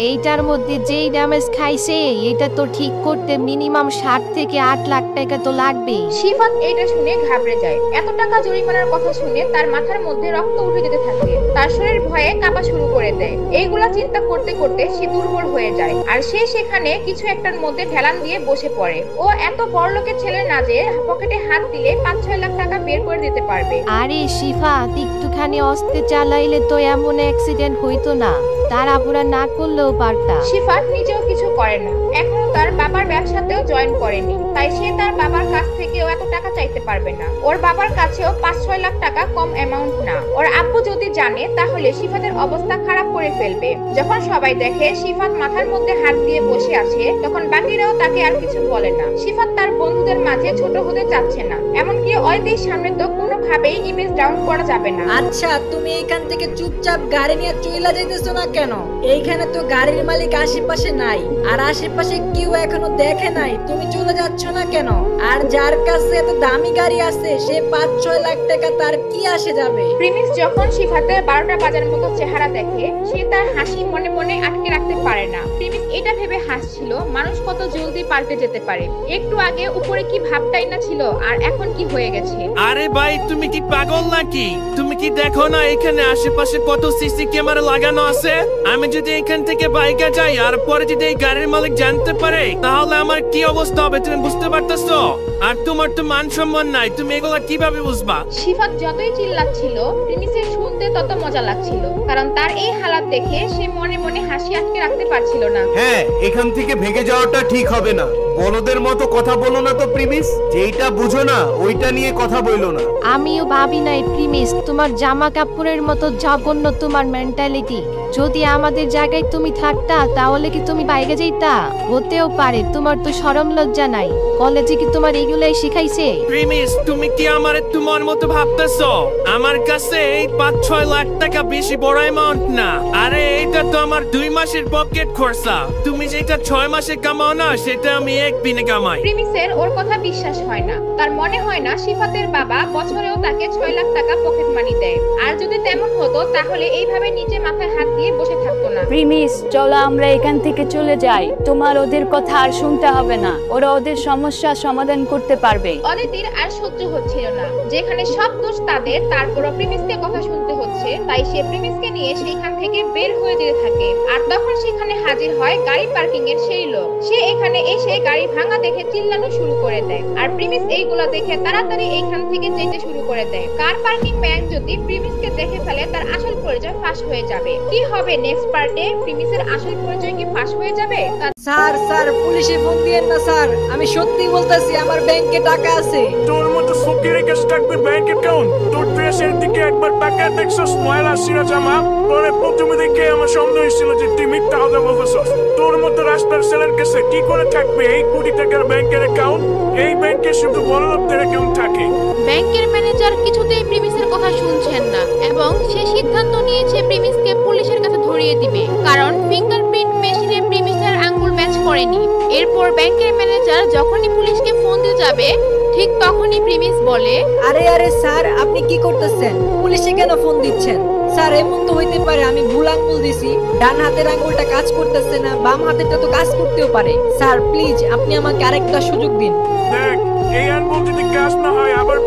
এইটার মধ্যে যেই ড্যামেজ খাইছে, এটা তো ঠিক করতে মিনিমাম 7 থেকে 8 লাখ টাকা তো লাগবে। সিফাত এটা শুনে ঘাবড়ে যায়। এত টাকা জরিমানার কথা শুনে তার মাথার মধ্যে রক্ত উঠে যেতে থাকে। তার শরীর ভয়ে কাঁপা শুরু করে দেয়। এইগুলা চিন্তা করতে করতে সে দুর্বল হয়ে যায়। আর সে সেখানে কিছু একটার মধ্যে ঢেলান দিয়ে বসে পড়ে। ও এত বড়লোকের ছেলে না যে পকেটে হাত দিলে 5-6 লাখ টাকা বের করে দিতে পারবে। আরে সিফাত, একটুখানি অস্তে চালাইলে তো এমন অ্যাক্সিডেন্ট হইতো না। তাড়াহুড়া না করলেও পারতা। সিফাত নিজেও কিছু করে না, এখনো তার বাবার ব্যবসাতেও জয়েন করেনি, তাই সে তার বাবার কাছ থেকেও এত টাকা চাইতে পারবে না। ওর বাবার কাছেও 5-6 লাখ টাকা কম অ্যামাউন্ট না। ওর আব্বু যদি জানে তাহলে সিফাতের অবস্থা খারাপ করে ফেলবে। যখন সবাই দেখে সিফাত মাথার মধ্যে হাত দিয়ে বসে আছে, তখন বাকিরাও তাকে আর কিছু বলে না। সিফাত তার বন্ধুদের মাঝে ছোট হতে চাচ্ছে না, এমনকি ওদের সামনে তো কোনোভাবেই ইমেজ ডাউন করা যাবে না। আচ্ছা, তুমি এইখান থেকে চুপচাপ গাড়ি নিয়ে চলে যাইতেছো না কেন? এইখানে তো গাড়ির মালিক আশেপাশে নাই, আর আশেপাশে কেউ এখনো দেখে নাই। তুমি চলে যাচ্ছ না কেন? আর যার কাছে এত দামি গাড়ি আছে সে 5-6 লাখ টাকা, তার কি আসে যাবে? প্রিমিস যখন শিফাতের 12টা বাজার মতো চেহারা দেখে, সে তার হাসি মনে মনে আটকে রাখতে পারে না। প্রিমিস এটা ভেবে হাসছিল, মানুষ কত জলদি পাল্টে যেতে পারে। একটু আগে উপরে কি ভাবটাই না ছিল, আর এখন কি হয়ে গেছে। আরে ভাই, তুমি কি পাগল নাকি? তুমি কি দেখো না এখানে আশেপাশে কত সিসি ক্যামেরা লাগানো আছে? আমি যদি এখান থেকে বাইকে যাই আর পরে যদি এই গাড়ির মালিক জানতে পারে, তাহলে আমার কি অবস্থা হবে তুমি বুঝতে পারতেছো? আর তোমার তো মান সম্মান নাই, তুমি এগুলা কিভাবে বুঝবা? শিফাত যতই চিল্লাচ্ছিল, প্রিমিসের শুনতে তত মজা লাগছিল, কারণ তার এই হালাত দেখে সে মনে মনে হাসি আটকে রাখতে পারছিল না। হ্যাঁ, এখান থেকে ভেগে যাওয়াটা ঠিক হবে না। বলদের মতো কথা বলো না তো প্রিমিস, যেইটা বুঝো না ওইটা নিয়ে কথা বইলো না। আমিও ভাবি নাই প্রিমিস, তোমার জামা কাপড়ের মতো জঘন্য তোমার মেন্টালিটি। যদি আমাদের জায়গায় তুমি থাকতা তাহলে কি তুমি বাইরে যাইতা? হতেও পারে, তোমার তো শরম লজ্জা নাই। কলেজে কি তোমার এগুলাই শিখাইছে? প্রিমিস, তুমি কি আমারে তোমার মতো ভাবতেছো? আমার কাছে এই 5-6 লাখ টাকা বেশি বড় অ্যামাউন্ট না। আরে এটা তো আমার 2 মাসের পকেট খরচা। তুমি যেটা 6 মাসে কামাও না, সেটা আমি একদিনে কামাই। প্রিমিসের ওর কথা বিশ্বাস হয় না। তার মনে হয় না শিফাতের বাবা বছরেও তাকে 6 লাখ টাকা পকেট মানি দেয়। আর যদি তেমন হতো তাহলে এইভাবে নিচে মাথায় হাত দিয়ে বসে থাকতো না। প্রিমিস, চলো আমরা এখান থেকে চলে যাই। তোমার ওদের কথা আর শুনতে হবে না, ওরা ওদের সমস্যা সমাধান করতে পারবে। অদিতির আর সহ্য হচ্ছিল না, যেখানে সব দোষ তাদের, তারপরও প্রিমিসকে কথা শুনতে হচ্ছে। তাই সে প্রিমিসকে নিয়ে সেইখান থেকে বের হয়ে যেতে থাকে। আর তখন সেখানে হাজির হয় গাড়ি পার্কিং এর সেই লোক। সে এখানে এসে গাড়ি ভাঙা দেখে চিল্লানো শুরু করে দেয়, আর প্রিমিস এইগুলো দেখে তাড়াতাড়ি এইখান থেকে যেতে শুরু করে দেয়। কার পার্কিং ম্যান যদি প্রিমিসকে দেখে ফেলে, তার আসল পরিচয় ফাঁস হয়ে যাবে। কি হবে নেক্সট পার্টে? প্রিমিসের আসল পরিচয় কি ফাঁস হয়ে যাবে? স্যার পুলিশে ফোন দিয়েন না স্যার, আমি সত্যি বলতেছি আমার ব্যাংকে টাকা আছে। তোর মতো ফকিরের কাছে থাকবে ব্যাংক অ্যাকাউন্ট? তোর ড্রেসের দিকে একবার টাকা দেখছো, স্মাইল আসছিল জামা পরে প্রথমে দেখে আমার সন্দেহ হয়েছিল যে তুই মিথ্যা কথা বলতেছস। তোর মতো রাস্তার ছেলের কাছে কি করে থাকবে এই কোটি টাকার ব্যাংকের অ্যাকাউন্ট? এই ব্যাংকে শুধু বড় লোকদের অ্যাকাউন্ট থাকে। ব্যাংকের ম্যানেজার কিছুতেই প্রিমিসের কথা শুনছেন না, এবং সে সিদ্ধান্ত নিয়েছে প্রিমিসকে পুলিশের কাছে ধরিয়ে দিবে, কারণ ফিঙ্গারপ্রিন্ট মেশিনে প্রিমিসের আঙ্গুল ম্যাচ করেনি। এরপর ব্যাংকের ম্যানেজার যখনই পুলিশকে ফোন দিতে যাবে, ঠিক তখনই প্রিমিস বলে, আরে স্যার, আপনি কি করতেছেন? পুলিশে কেন ফোন দিচ্ছেন? স্যার এমন তো হইতে পারে আমি ভুল আঙ্গুল দিছি, ডান হাতের আঙ্গুলটা কাজ করতেছে না, বাম হাতেরটা তো কাজ করতেও পারে। স্যার প্লিজ আপনি আমাকে আরেকটা সুযোগ দিন। দেখ, এই আঙ্গুল যদি কাজ না হয় আবার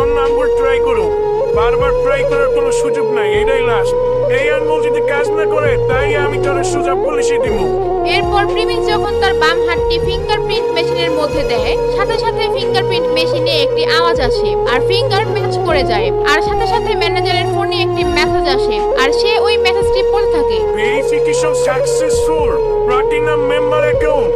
অন্য আঙ্গুল ট্রাই করো। বারবার ট্রাই করার কোনো সুযোগ নাই, এটাই লাস্ট। এই আঙ্গুল যদি কাজ না করে তাই আমি তোর সোজা পুলিশে দিব। এরপর প্রিমিস যখন তার বাম হাতটি ফিঙ্গারপ্রিন্ট মেশিনের মধ্যে দেয়, সাথে সাথে ফিঙ্গারপ্রিন্ট মেশিনে একটি আওয়াজ আসে আর ফিঙ্গার ম্যাচ করে যায়। আর সাথে সাথে ম্যানেজারের ফোনে একটি মেসেজ আসে, আর সে ওই মেসেজটি পড়ে থাকে। Verification successful, platinum member account,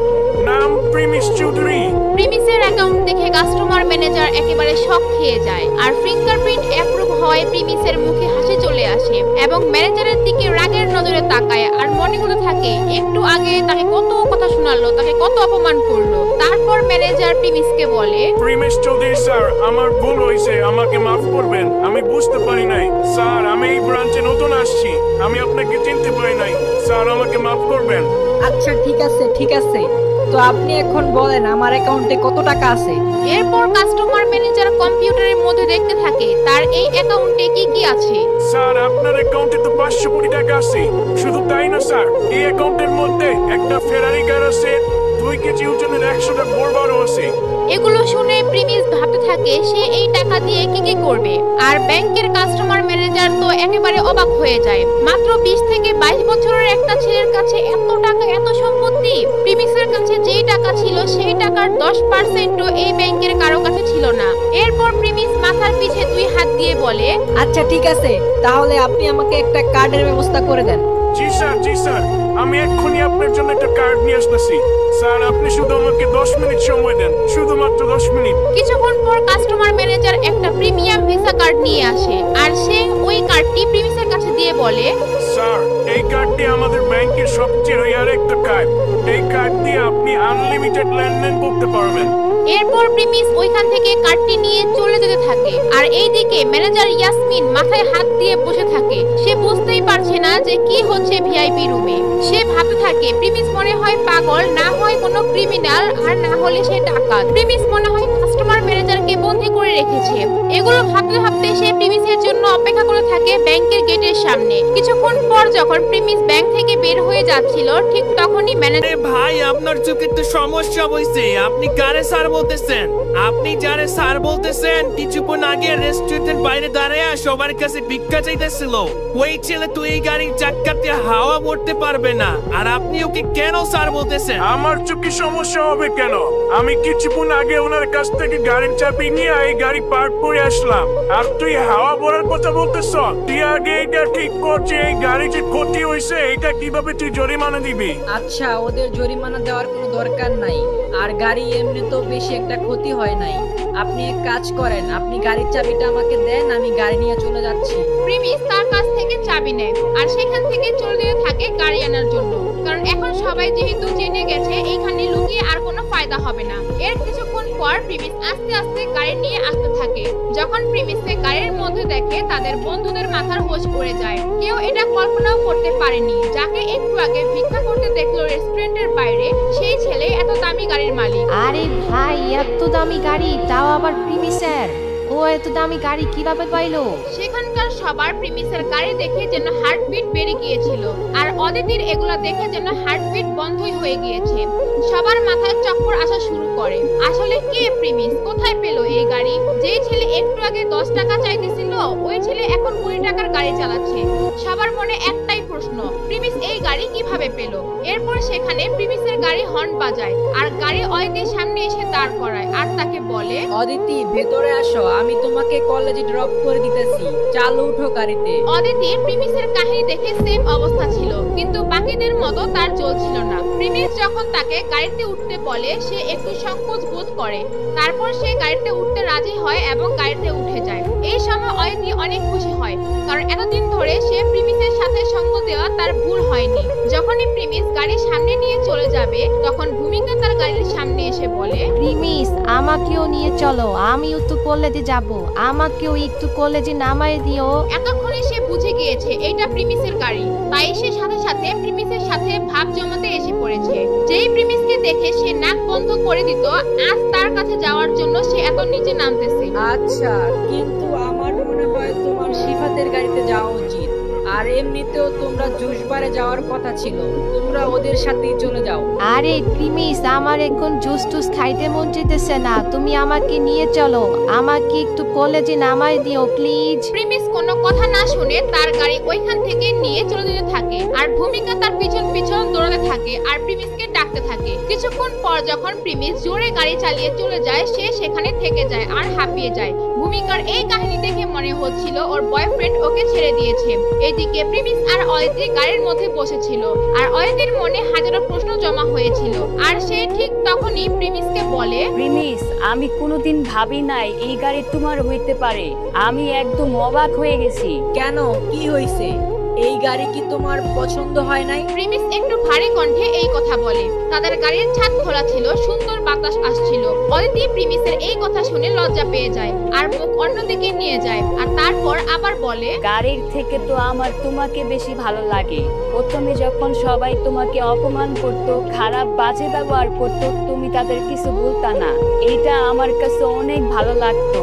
নাম প্রিমিস চৌধুরী। প্রিমিসের অ্যাকাউন্ট দেখে কাস্টমার ম্যানেজার একেবারে শক খেয়ে যায়, আর ফিঙ্গারপ্রিন্ট অ্যাপ্রুভ হয় প্রিমিসের মুখে হাসি চলে আসে, এবং ম্যানেজারের দিকে রাগের নজরে তাকায় আর মনে হতে থাকে একটু আগে তাকে কত কথা শোনালো, তাকে কত অপমান করলো। তারপর ম্যানেজার প্রিমিসকে বলে, প্রিমিস চৌধুরী স্যার, আমার ভুল হয়েছে, আমাকে মাফ করবেন, আমি বুঝতে পারি নাই। স্যার আমি এই ব্রাঞ্চে নতুন আসছি, আমি আপনাকে চিনতে পারি নাই, স্যার আমাকে মাফ করবেন। আচ্ছা ঠিক আছে, তো আপনি এখন বলেন আমার অ্যাকাউন্টে কত টাকা আছে? এরপর কাস্টমার ম্যানেজার কম্পিউটারের মধ্যে দেখতে থাকে তার এই অ্যাকাউন্টে কি কি আছে। স্যার আপনার অ্যাকাউন্টে তো 500 কোটি টাকা আছে। শুধু তাই না স্যার, এই অ্যাকাউন্টের মধ্যে একটা ফেরারি কার আছে, 2 কেজি ওজনের 100টা বোরবারও আছে। এগুলো শুনে প্রিমিস ভাবতে থাকে সে এই টাকা দিয়ে কি কি করবে। আর ব্যাংকের কাস্টমার ম্যানেজার তো একেবারে অবাক হয়ে যায়। মাত্র 20 থেকে 22 বছরের একটা ছেলের কাছে এত টাকা, এত সম্পত্তি। প্রিমিসের কাছে যেই টাকা ছিল সেই টাকার 10%ও এই ব্যাংকের কারো কাছে ছিল না। এরপর প্রিমিস মাথার পিছে 2 হাত দিয়ে বলে, আচ্ছা ঠিক আছে, তাহলে আপনি আমাকে একটা কার্ডের ব্যবস্থা করে দেন। জি স্যার, আমি এক্ষুনি আপনার জন্য একটা কার্ড নিয়ে আসতেছি। স্যার আপনি শুধু আমাকে 10 মিনিট সময় দেন, শুধুমাত্র 10 মিনিট। কিছুক্ষণ পর কাস্টমার ম্যানেজার একটা প্রিমিয়াম ভিসা কার্ড নিয়ে আসে, আর সে ওই কার্ডটি প্রিমিসের কাছে দিয়ে বলে, স্যার, এই কার্ডটি আমাদের ব্যাংকের সবচেয়ে রেয়ার একটা কার্ড। এই কার্ড দিয়ে আপনি আনলিমিটেড লেনদেন করতে পারবেন। এরপর প্রিমিস ওইখান থেকে কার্ডটি নিয়ে চলে যেতে থাকে। আর এইদিকে ম্যানেজার ইয়াসমিন মাথায় হাত দিয়ে বসে থাকে। সে বুঝতেই পারছে না যে কি হচ্ছে ভিআইপি রুমে। সে ভাবতে থাকে প্রিমিস মনে হয় পাগল, না হয় কোনো ক্রিমিনাল, আর না হলে সে ডাকাত। প্রিমিস মনে হয় কাস্টমার ম্যানেজারকে বন্দী করে রেখেছে। এগুলো ভাবতে ভাবতে সে প্রিমিসের জন্য অপেক্ষা করে থাকে ব্যাংকের গেটের সামনে। কিছুক্ষণ পর যখন প্রিমিস ব্যাংক থেকে বের হয়ে যাচ্ছিল, ঠিক তখনই ম্যানেজার ভাই আপনার চোখে তো সমস্যা হয়েছে। আপনি কারে স্যার বলতেছেন? আপনি যারে স্যার বলতেছেন কিছুক্ষণ আগে রেস্টুরেন্টের বাইরে দাঁড়িয়ে সবার কাছে ভিক্ষা চাইতেছিল। ওই ছেলে তো এই গাড়ির চাকাতে হাওয়া ভরতে পারবে না, আর আপনি ওকে কেন স্যার বলতেছেন? আমার চোখে সমস্যা হবে কেন? আমি কিছুক্ষণ আগে ওনার কাছ থেকে গাড়ির চাবি নিয়ে এই গাড়ি পার্ক করে আসলাম, আর তুই হাওয়া ভরার কথা বলতেছ? তুই আগে এটা ঠিক করছে এই গাড়ি যে ক্ষতি হয়েছে এটা কিভাবে তুই জরিমানা দিবি? আচ্ছা, ওদের জরিমানা দেওয়ার কোনো দরকার নাই। আর গাড়ি এমনি তো বেশি একটা ক্ষতি হয় নাই। আপনি এক কাজ করেন, আপনি গাড়ির চাবিটা আমাকে দেন, আমি গাড়ি নিয়ে চলে যাচ্ছি। প্রিমিস তার কাছ থেকে চাবি নেয় আর সেখান থেকে চলে যেতে থাকে গাড়ি আনার জন্য। কারণ এখন সবাই যেহেতু জেনে গেছে এইখানে লুকিয়ে আর কোনো ফায়দা হবে না। এর কিছুক্ষণ পর প্রিমিস আস্তে আস্তে গাড়ি নিয়ে আসতে থাকে। যখন প্রিমিসকে গাড়ির মধ্যে দেখে তাদের বন্ধুদের মাথার হোশ পড়ে যায়। কেউ এটা কল্পনাও করতে পারেনি যাকে একটু আগে ভিক্ষা করতে দেখলো রেস্টুরেন্টের বাইরে, সেই ছেলে এত দামি গাড়ির মালিক। আরে ভাই, এত দামি গাড়ি, তাও আবার প্রিমিসের। ও এত দামি গাড়ি কিভাবে পাইলো? সেখানকার সবার প্রিমিসের গাড়ি দেখে যেন হার্টবিট বেড়ে গিয়েছিল, আর অদিতির এগুলা দেখে যেন হার্টবিট বন্ধই হয়ে গিয়েছে। সবার মাথায় চক্কর আসা শুরু করে। আসলে কে প্রিমিস? কোথায় পেলো এই গাড়ি? যেই ছেলে একটু আগে 10 টাকা চাইতেছিল, ওই ছেলে এখন 20 টাকার গাড়ি চালাচ্ছে। সবার মনে একটাই প্রশ্ন, প্রিমিস এই গাড়ি কিভাবে পেলো? এরপর সেখানে প্রিমিসের গাড়ি হর্ন বাজায়, আর গাড়ি অদিতির সামনে এসে দাঁড় করায়, আর তাকে বলে, অদিতি ভেতরে আসো, আমি তোমাকে কলেজে ড্রপ করে দিতেছি, চালু উঠো গাড়িতে। অদিতি প্রিমিসের কাহিনী দেখে সেম অবস্থা ছিল, কিন্তু বাকিদের মতো তার চলছিল না। প্রিমিস যখন তাকে গাড়িতে উঠতে বলে সে একটু সংকোচ বোধ করে। তারপর সে গাড়িতে উঠতে রাজি হয় এবং গাড়িতে উঠে যায়। এই সময় অদিতি অনেক খুশি হয়, কারণ এতদিন ধরে সে প্রিমিসের সাথে সঙ্গ দেওয়া তার ভুল হয়নি। যখনই প্রিমিস গাড়ির সামনে নিয়ে চলে যাবে, তখন ভূমিকা তার গাড়ির সামনে এসে বলে, প্রিমিস আমাকেও নিয়ে চলো, আমিও তো কলেজে যাব, আমাকেও একটু কলেজে নামায় দিও। এতক্ষণে সে বুঝে গিয়েছে এটা প্রিমিসের গাড়ি, তাই সে সাথে সাথে প্রিমিসের সাথে ভাব জমাতে এসে পড়েছে। যেই প্রিমিসকে দেখে সে নাক বন্ধ করে দিত, আজ তার কাছে যাওয়ার জন্য সে এত নিচে নামতেছে। আচ্ছা, কিন্তু আমার মনে হয় তোমার সিফাতের গাড়িতে যাওয়া উচিত। আর এমনিতেও তোমরা জুসবারে যাওয়ার কথা ছিল, তোমরা ওদের সাথেই চলে যাও। আরে প্রিমিস, আমার এখন জুস টুস খাইতে মন চাইতেছে না, তুমি আমাকে নিয়ে চলো, আমাকে একটু কলেজে নামাই দিও প্লিজ। প্রিমিস কোনো কথা না শুনে তার গাড়ি ওইখান থেকে নিয়ে চলে যেতে থাকে, আর ভূমিকা তার পিছন পিছন দৌড়াতে থাকে আর প্রিমিসকে ডাকতে থাকে। কিছুক্ষণ পর যখন প্রিমিস জোরে গাড়ি চালিয়ে চলে যায়, সে সেখানে থেকে যায় আর হাঁপিয়ে যায়। ভূমিকার এই কাহিনী দেখে মনে হচ্ছিল ওর বয়ফ্রেন্ড ওকে ছেড়ে দিয়েছে। এদিকে প্রিমিস আর অদিতি গাড়ির মধ্যে বসেছিল, আর অদিতির মনে হাজারো প্রশ্ন জমা হয়েছিল। আর সে ঠিক তখনই প্রিমিসকে বলে, প্রিমিস, আমি কোনোদিন ভাবি নাই এই গাড়ি তোমার হইতে পারে। আমি একদম অবাক হয়ে গেছি। কেন, কি হয়েছে? এই গাড়ি কি তোমার পছন্দ হয় নাই? প্রিমিস একটু ভারী কণ্ঠে এই কথা বলে। তাদের গাড়ির ছাদ খোলা ছিল, সুন্দর বাতাস আসছিল। অদিতি প্রিমিসের এই কথা শুনে লজ্জা পেয়ে যায় আর মুখ অন্যদিকে নিয়ে যায়, আর তারপর আবার বলে, গাড়ির থেকে তো আমার তোমাকে বেশি ভালো লাগে। প্রথমে যখন সবাই তোমাকে অপমান করতো, খারাপ বাজে ব্যবহার করতো, তুমি তাদের কিছু বলতা না, এইটা আমার কাছে অনেক ভালো লাগতো।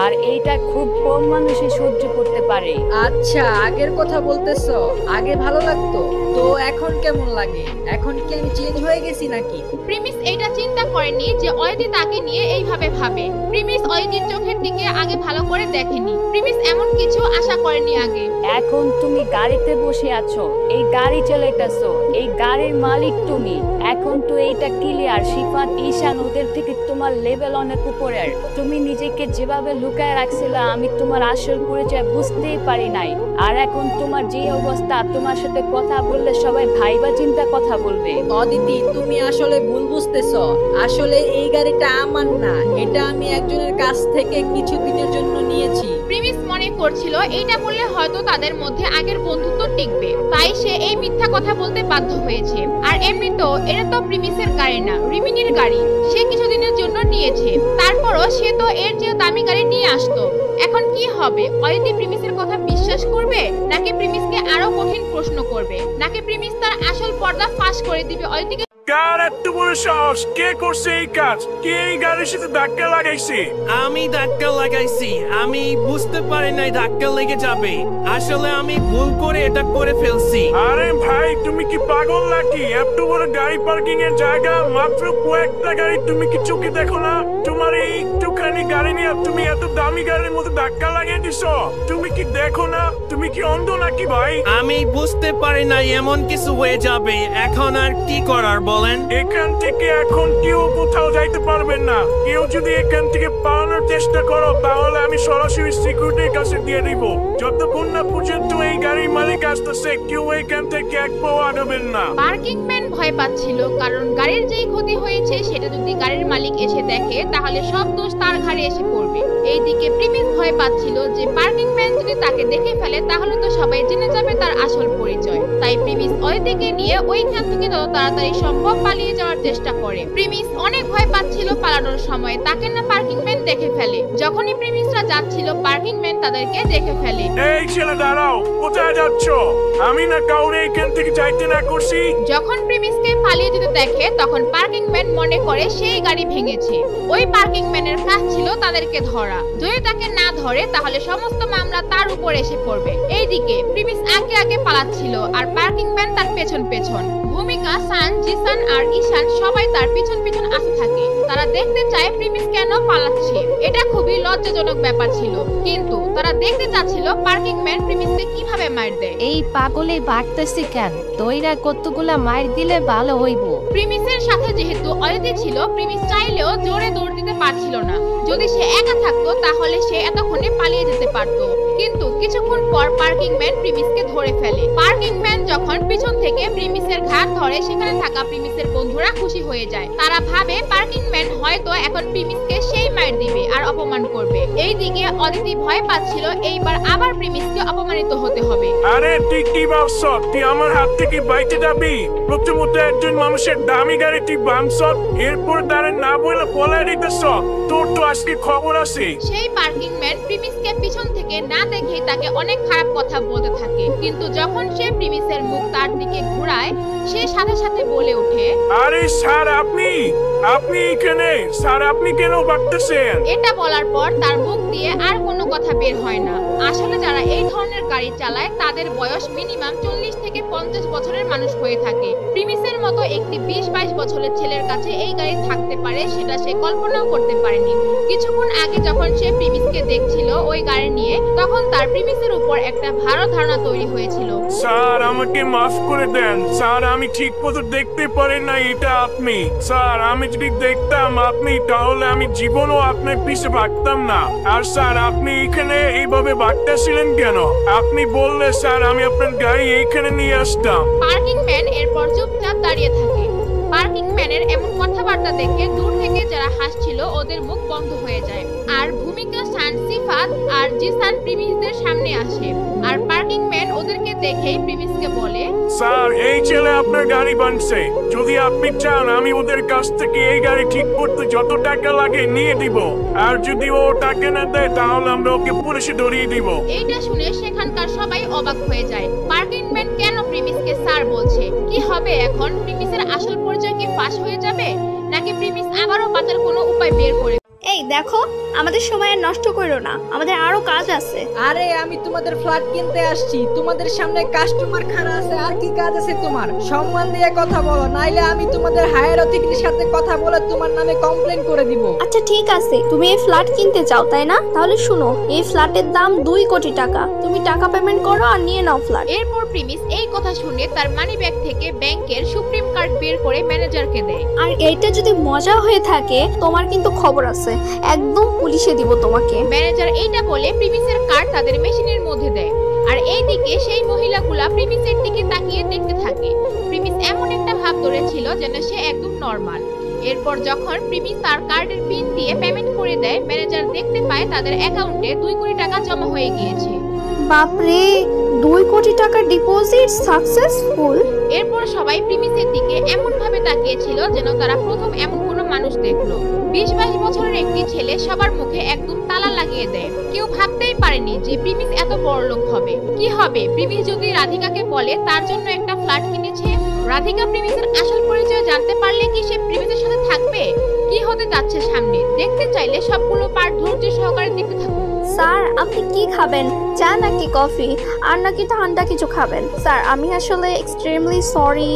আর এইটা খুব কম মানুষই সহ্য করতে পারে। আচ্ছা, আগের কথা বলতেছো, আগে ভালো লাগতো তো এখন কেমন লাগে? এখন কি আমি চেঞ্জ হয়ে গেছি নাকি? প্রিমিস এইটা চিন্তা করেনি যে অদিতি তাকে নিয়ে এইভাবে ভাবে। প্রিমিস অদিতির চোখের দিকে আগে ভালো করে দেখেনি। প্রিমিস এমন কিছু আশা করেনি আগে। এখন তুমি গাড়িতে বসে আছো, এই গাড়ি চালাইতেছো, এই গাড়ির মালিক তুমি। এখন তো এইটা ক্লিয়ার, সিফাত, ঈশান ওদের থেকে তোমার লেভেল অনেক উপরের। তুমি নিজেকে যেভাবে লুকায় রাখছিলে, আমি তোমার আসল পরিচয় বুঝতেই পারি নাই। আর এখন তোমার যে অবস্থা, তোমার সাথে কথা বললে সবাই ভাইবা চিন্তা কথা বলবে। অদিতি, তুমি আসলে ভুল বুঝতেছো। আসলে এই গাড়িটা আমার না, এটা আমি একজনের কাছ থেকে কিছুদিনের জন্য নিয়েছি। প্রিমিস মনে মনে করছিল এইটা বললে হয়তো তাদের মধ্যে আগের বন্ধুত্ব টিকবে, তাই সে এই মিথ্যা কথা বলতে বাধ্য হয়েছে। আর এমনিতেও এটা তো প্রিমিসের গাড়ি না, রিমিনির গাড়ি। সে কিছুদিনের জন্য নিয়েছে, তারপরও সে তো এর চেয়ে দামি গাড়ি নিয়ে আসতো। এখন কি হবে? অদিতি প্রিমিসের কথা বিশ্বাস করবে, নাকি প্রিমিসকে আরো কঠিন প্রশ্ন করবে, নাকি প্রিমিস তার আসল পর্দা ফাঁস করে দিবে অদিতিকে? কার এত বড় সাহস? কে করছে এই কাজ? কে এই গাড়ির সাথে ধাক্কা লাগাইছে? আমি ধাক্কা লাগাইছি। আমি বুঝতে পারি নাই ধাক্কা লেগে যাবে। আসলে আমি ভুল করে এটা করে ফেলছি। আরে ভাই, তুমি কি পাগল নাকি? এত বড় গাড়ি পার্কিং এর জায়গা, মাত্র কয়েকটা গাড়ি, তুমি কি চোখে দেখো না? তোমার এই একটুখানি গাড়ি নিয়ে তুমি এত দামি গাড়ির মধ্যে ধাক্কা লাগিয়ে দিছো। তুমি কি দেখো না? তুমি কি অন্ধ নাকি ভাই? আমি বুঝতে পারি নাই এমন কিছু হয়ে যাবে। এখন আর কি করার বলেন? এখান থেকে এখন কেউ কোথাও যাইতে পারবেন না। কেউ যদি এখান থেকে পালানোর চেষ্টা করো, তাহলে আমি সরাসরি সিকিউরিটির কাছে দিয়ে দিব। যতক্ষণ না পর্যন্ত এই গাড়ির মালিক আসতেছে, কেউ এখান থেকে এক পাও আগাবেন না। পার্কিং ম্যান ভয় পাচ্ছিল, কারণ গাড়ির যেই ক্ষতি হয়েছে সেটা যদি গাড়ির মালিক এসে দেখে তাহলে সব দোষ তার ঘাড়ে এসে পড়বে। এইদিকে প্রিমিস ভয় পাচ্ছিল যে পার্কিং ম্যান যদি তাকে দেখে ফেলে তাহলে তো সবাই জেনে যাবে তার আসল পরিচয়। তাই প্রিমিস অদিতিকে নিয়ে ওইখান থেকে যত তাড়াতাড়ি সম্ভব পালিয়ে যাওয়ার চেষ্টা করে। প্রিমিস অনেক ভয় পাচ্ছিল পালানোর সময় তাকে না পার্কিং ম্যান দেখে ফেলে। যখনই প্রিমিসরা যাচ্ছিল পার্কিং ম্যান তাদেরকে দেখে ফেলে। এই ছেলে দাঁড়াও, কোথায় যাচ্ছ? আমি না কাউরে এখান থেকে যাইতে না করছি। যখন প্রিমিসকে পালিয়ে যেতে দেখে তখন পার্কিং ম্যান মনে করে সেই গাড়ি ভেঙেছে। ওই পার্কিং ম্যানের কাজ ছিল তাদেরকে ধরা। যদি তাকে না ধরে তাহলে সমস্ত মামলা তার উপর এসে পড়বে। এইদিকে প্রিমিস আগে আগে পালাচ্ছিল আর পার্কিং ম্যান তার পেছন পেছন। ভূমিকা, সান, জিসান আর ঈশান সবাই তার পিছন পিছন আসতে থাকে। তারা দেখতে চায় প্রিমিস কেন পালাচ্ছে। এটা খুবই লজ্জাজনক ব্যাপার ছিল, কিন্তু তারা দেখতে চাচ্ছিল পার্কিং ম্যান প্রিমিসকে কিভাবে মার দেয়। এই পাগলে বাড়তেছে কেন? দইরা কতগুলা মার দিলে ভালো হইব। প্রিমিসের সাথে যেহেতু অদিতি ছিল, প্রিমিস চাইলেও জোরে দৌড় দিতে পারছিল না। যদি সে একা থাকতো তাহলে সে এতক্ষণে পালিয়ে যেতে পারত। কিন্তু কিছুক্ষণ পর পার্কিং ম্যান প্রিমিসকে ধরে ফেলে। পার্কিং ম্যান যখন পিছন থেকে প্রিমিসের ঘাড় ধরে সেখানে থাকা প্রিমিসের বন্ধুরা খুশি হয়ে যায়। তারা ভাবে পার্কিং ম্যান হয়তো এখন প্রিমিসকে সেই মার দিবে আর অপমান করবে। এইদিকে অদিতি ভয় পাচ্ছিল এইবার আবার প্রিমিসকে অপমানিত হতে হবে। আরে তুই কি ভাবছ? তুই আমার হাত থেকে বাইতে যাবি? প্রথমত একজন মানুষের দামি গাড়ি তুই ভাঙছ, এরপর তারে না বলে পলায় দিতেছ। তোর তো আজকে খবর আছে। সেই পার্কিং ম্যান প্রিমিসকে পিছন থেকে না দেখে তাকে অনেক খারাপ কথা বলতে থাকে, কিন্তু যখন সে প্রিমিসের মুখ তার দিকে ঘোরায় সে সাথে সাথে বলে ওঠে, আরে স্যার আপনি এখানে? স্যার আপনি কেন ভাগতেছেন? এটা বলার পর তার মুখ দিয়ে আর কোনো কথা বের হয় না। আসলে যারা এই ধরনের গাড়ি চালায় তাদের বয়স মিনিমাম 40 থেকে 50 বছরের মানুষ হয়ে থাকে। প্রিমিসের মতো একটি 20-22 বছরের ছেলের কাছে এই গাড়ি থাকতে পারে সেটা সে কল্পনাও করতে পারেনি। কিছুক্ষণ আগে যখন সে প্রিমিসকে দেখছিল ওই গাড়ি নিয়ে, তখন তার প্রিমিসের উপর একটা ভালো ধারণা তৈরি হয়েছিল। স্যার আমাকে মাফ করে দেন। স্যার আমি ঠিক মতো দেখতে পারি না এটা আপনি। স্যার আমি যদি দেখতাম আপনি, তাহলে আমি জীবনও আপনার পিছে ভাগতাম না। আর স্যার আপনি এখানে এইভাবে ভাগতেছিলেন কেন? আপনি বললে স্যার আমি আপনার গাড়ি এইখানে নিয়ে আসতাম। পার্কিং ম্যান এরপর চুপচাপ দাঁড়িয়ে থাকে। পার্কিং ম্যানের এমন কথাবার্তা দেখে দূর থেকে যারা হাসছিল ওদের মুখ বন্ধ হয়ে যায়। আর ভূমিকা, সান, সিফাত আর জিসান প্রিমিসদের সামনে আসে। আর পার্কিং ম্যান ওদেরকে দেখেই প্রিমিসকে বলে, স্যার এই ছেলে আপনার গাড়ি ভাঙছে। যদি আপনি চান আমি ওদের কাছ থেকে এই গাড়ি ঠিক করতে যত টাকা লাগে নিয়ে দিব। আর যদি ও টাকা না দেয় তাহলে আমরা ওকে পুলিশে ধরিয়ে দিব। এইটা শুনে সেখানকার সবাই অবাক হয়ে যায়। পার্কিং ম্যান কেন প্রিমিসকে স্যার বলছে? কি হবে এখন? প্রিমিসের আসল পরিচয় কি ফাঁস হয়ে যাবে, নাকি প্রিমিস আবারও বাঁচার কোনো উপায় বের করে? এই দেখো, আমাদের সময় আর নষ্ট করো না, আমাদের আরো কাজ আছে। আরে আমি তোমাদের ফ্ল্যাট কিনতে আসছি, তোমাদের সামনে কাস্টমার খাড়া আছে, আর কি কাজ আছে তোমার? সম্মান দিয়ে কথা বলো, নাইলে আমি তোমাদের হায়ার অথরিটির সাথে কথা বলে তোমার নামে কমপ্লেইন করে দিব। আচ্ছা ঠিক আছে, তুমি এই ফ্ল্যাট কিনতে চাও তাই না? তাহলে শুনো, এই ফ্ল্যাটের দাম 2 কোটি টাকা। তুমি টাকা পেমেন্ট করো আর নিয়ে নাও ফ্ল্যাট। এরপর প্রিমিস এই কথা শুনে তার মানি ব্যাগ থেকে ব্যাংকের সুপ্রিম কার্ড বের করে ম্যানেজারকে দেয়। আর এইটা যদি মজা হয়ে থাকে তোমার কিন্তু খবর আছে, একদম পুলিশে দিব তোমাকে। ম্যানেজার এইটা বলে প্রিমিসের কার্ড তাদের মেশিনের মধ্যে দেয়। আর এইদিকে সেই মহিলাগুলা প্রিমিসের দিকে তাকিয়ে দেখতে থাকে। প্রিমিস এমন একটা ভাব ধরেছিল যেন সে একদম নরমাল। এরপর যখন প্রিমিস তার কার্ডের পিন দিয়ে পেমেন্ট করে দেয়, ম্যানেজার দেখতে পায় তাদের অ্যাকাউন্টে 2 কোটি টাকা জমা হয়ে গিয়েছে। বাপরে, 2 কোটি টাকার ডিপোজিট সাকসেসফুল। এরপর সবাই প্রিমিসের দিকে এমন ভাবে তাকিয়েছিল যেন তারা প্রথম এমন কোনো মানুষ দেখলো। 20-22 বছরের একটি ছেলে সবার মুখে একদম তালা লাগিয়ে দেয়। কেউ ভাবতেই পারেনি যে প্রিমিস এত বড়লোক হবে। কি হবে প্রিমিস যদি রাধিকাকে বলে তার জন্য একটা ফ্ল্যাট কিনেছে? রাধিকা প্রিমিসের আসল পরিচয় জানতে পারলে কি সে প্রিমিসের সাথে থাকবে? কি হতে যাচ্ছে সামনে দেখতে চাইলে সবগুলো পার্ট ধৈর্য সহকারে দেখতে থাকুন। স্যার, আপনি কি খাবেন? চা নাকি কফি, আর নাকি ঠান্ডা কিছু খাবেন? স্যার, আমি আসলে এক্সট্রিমলি সরি,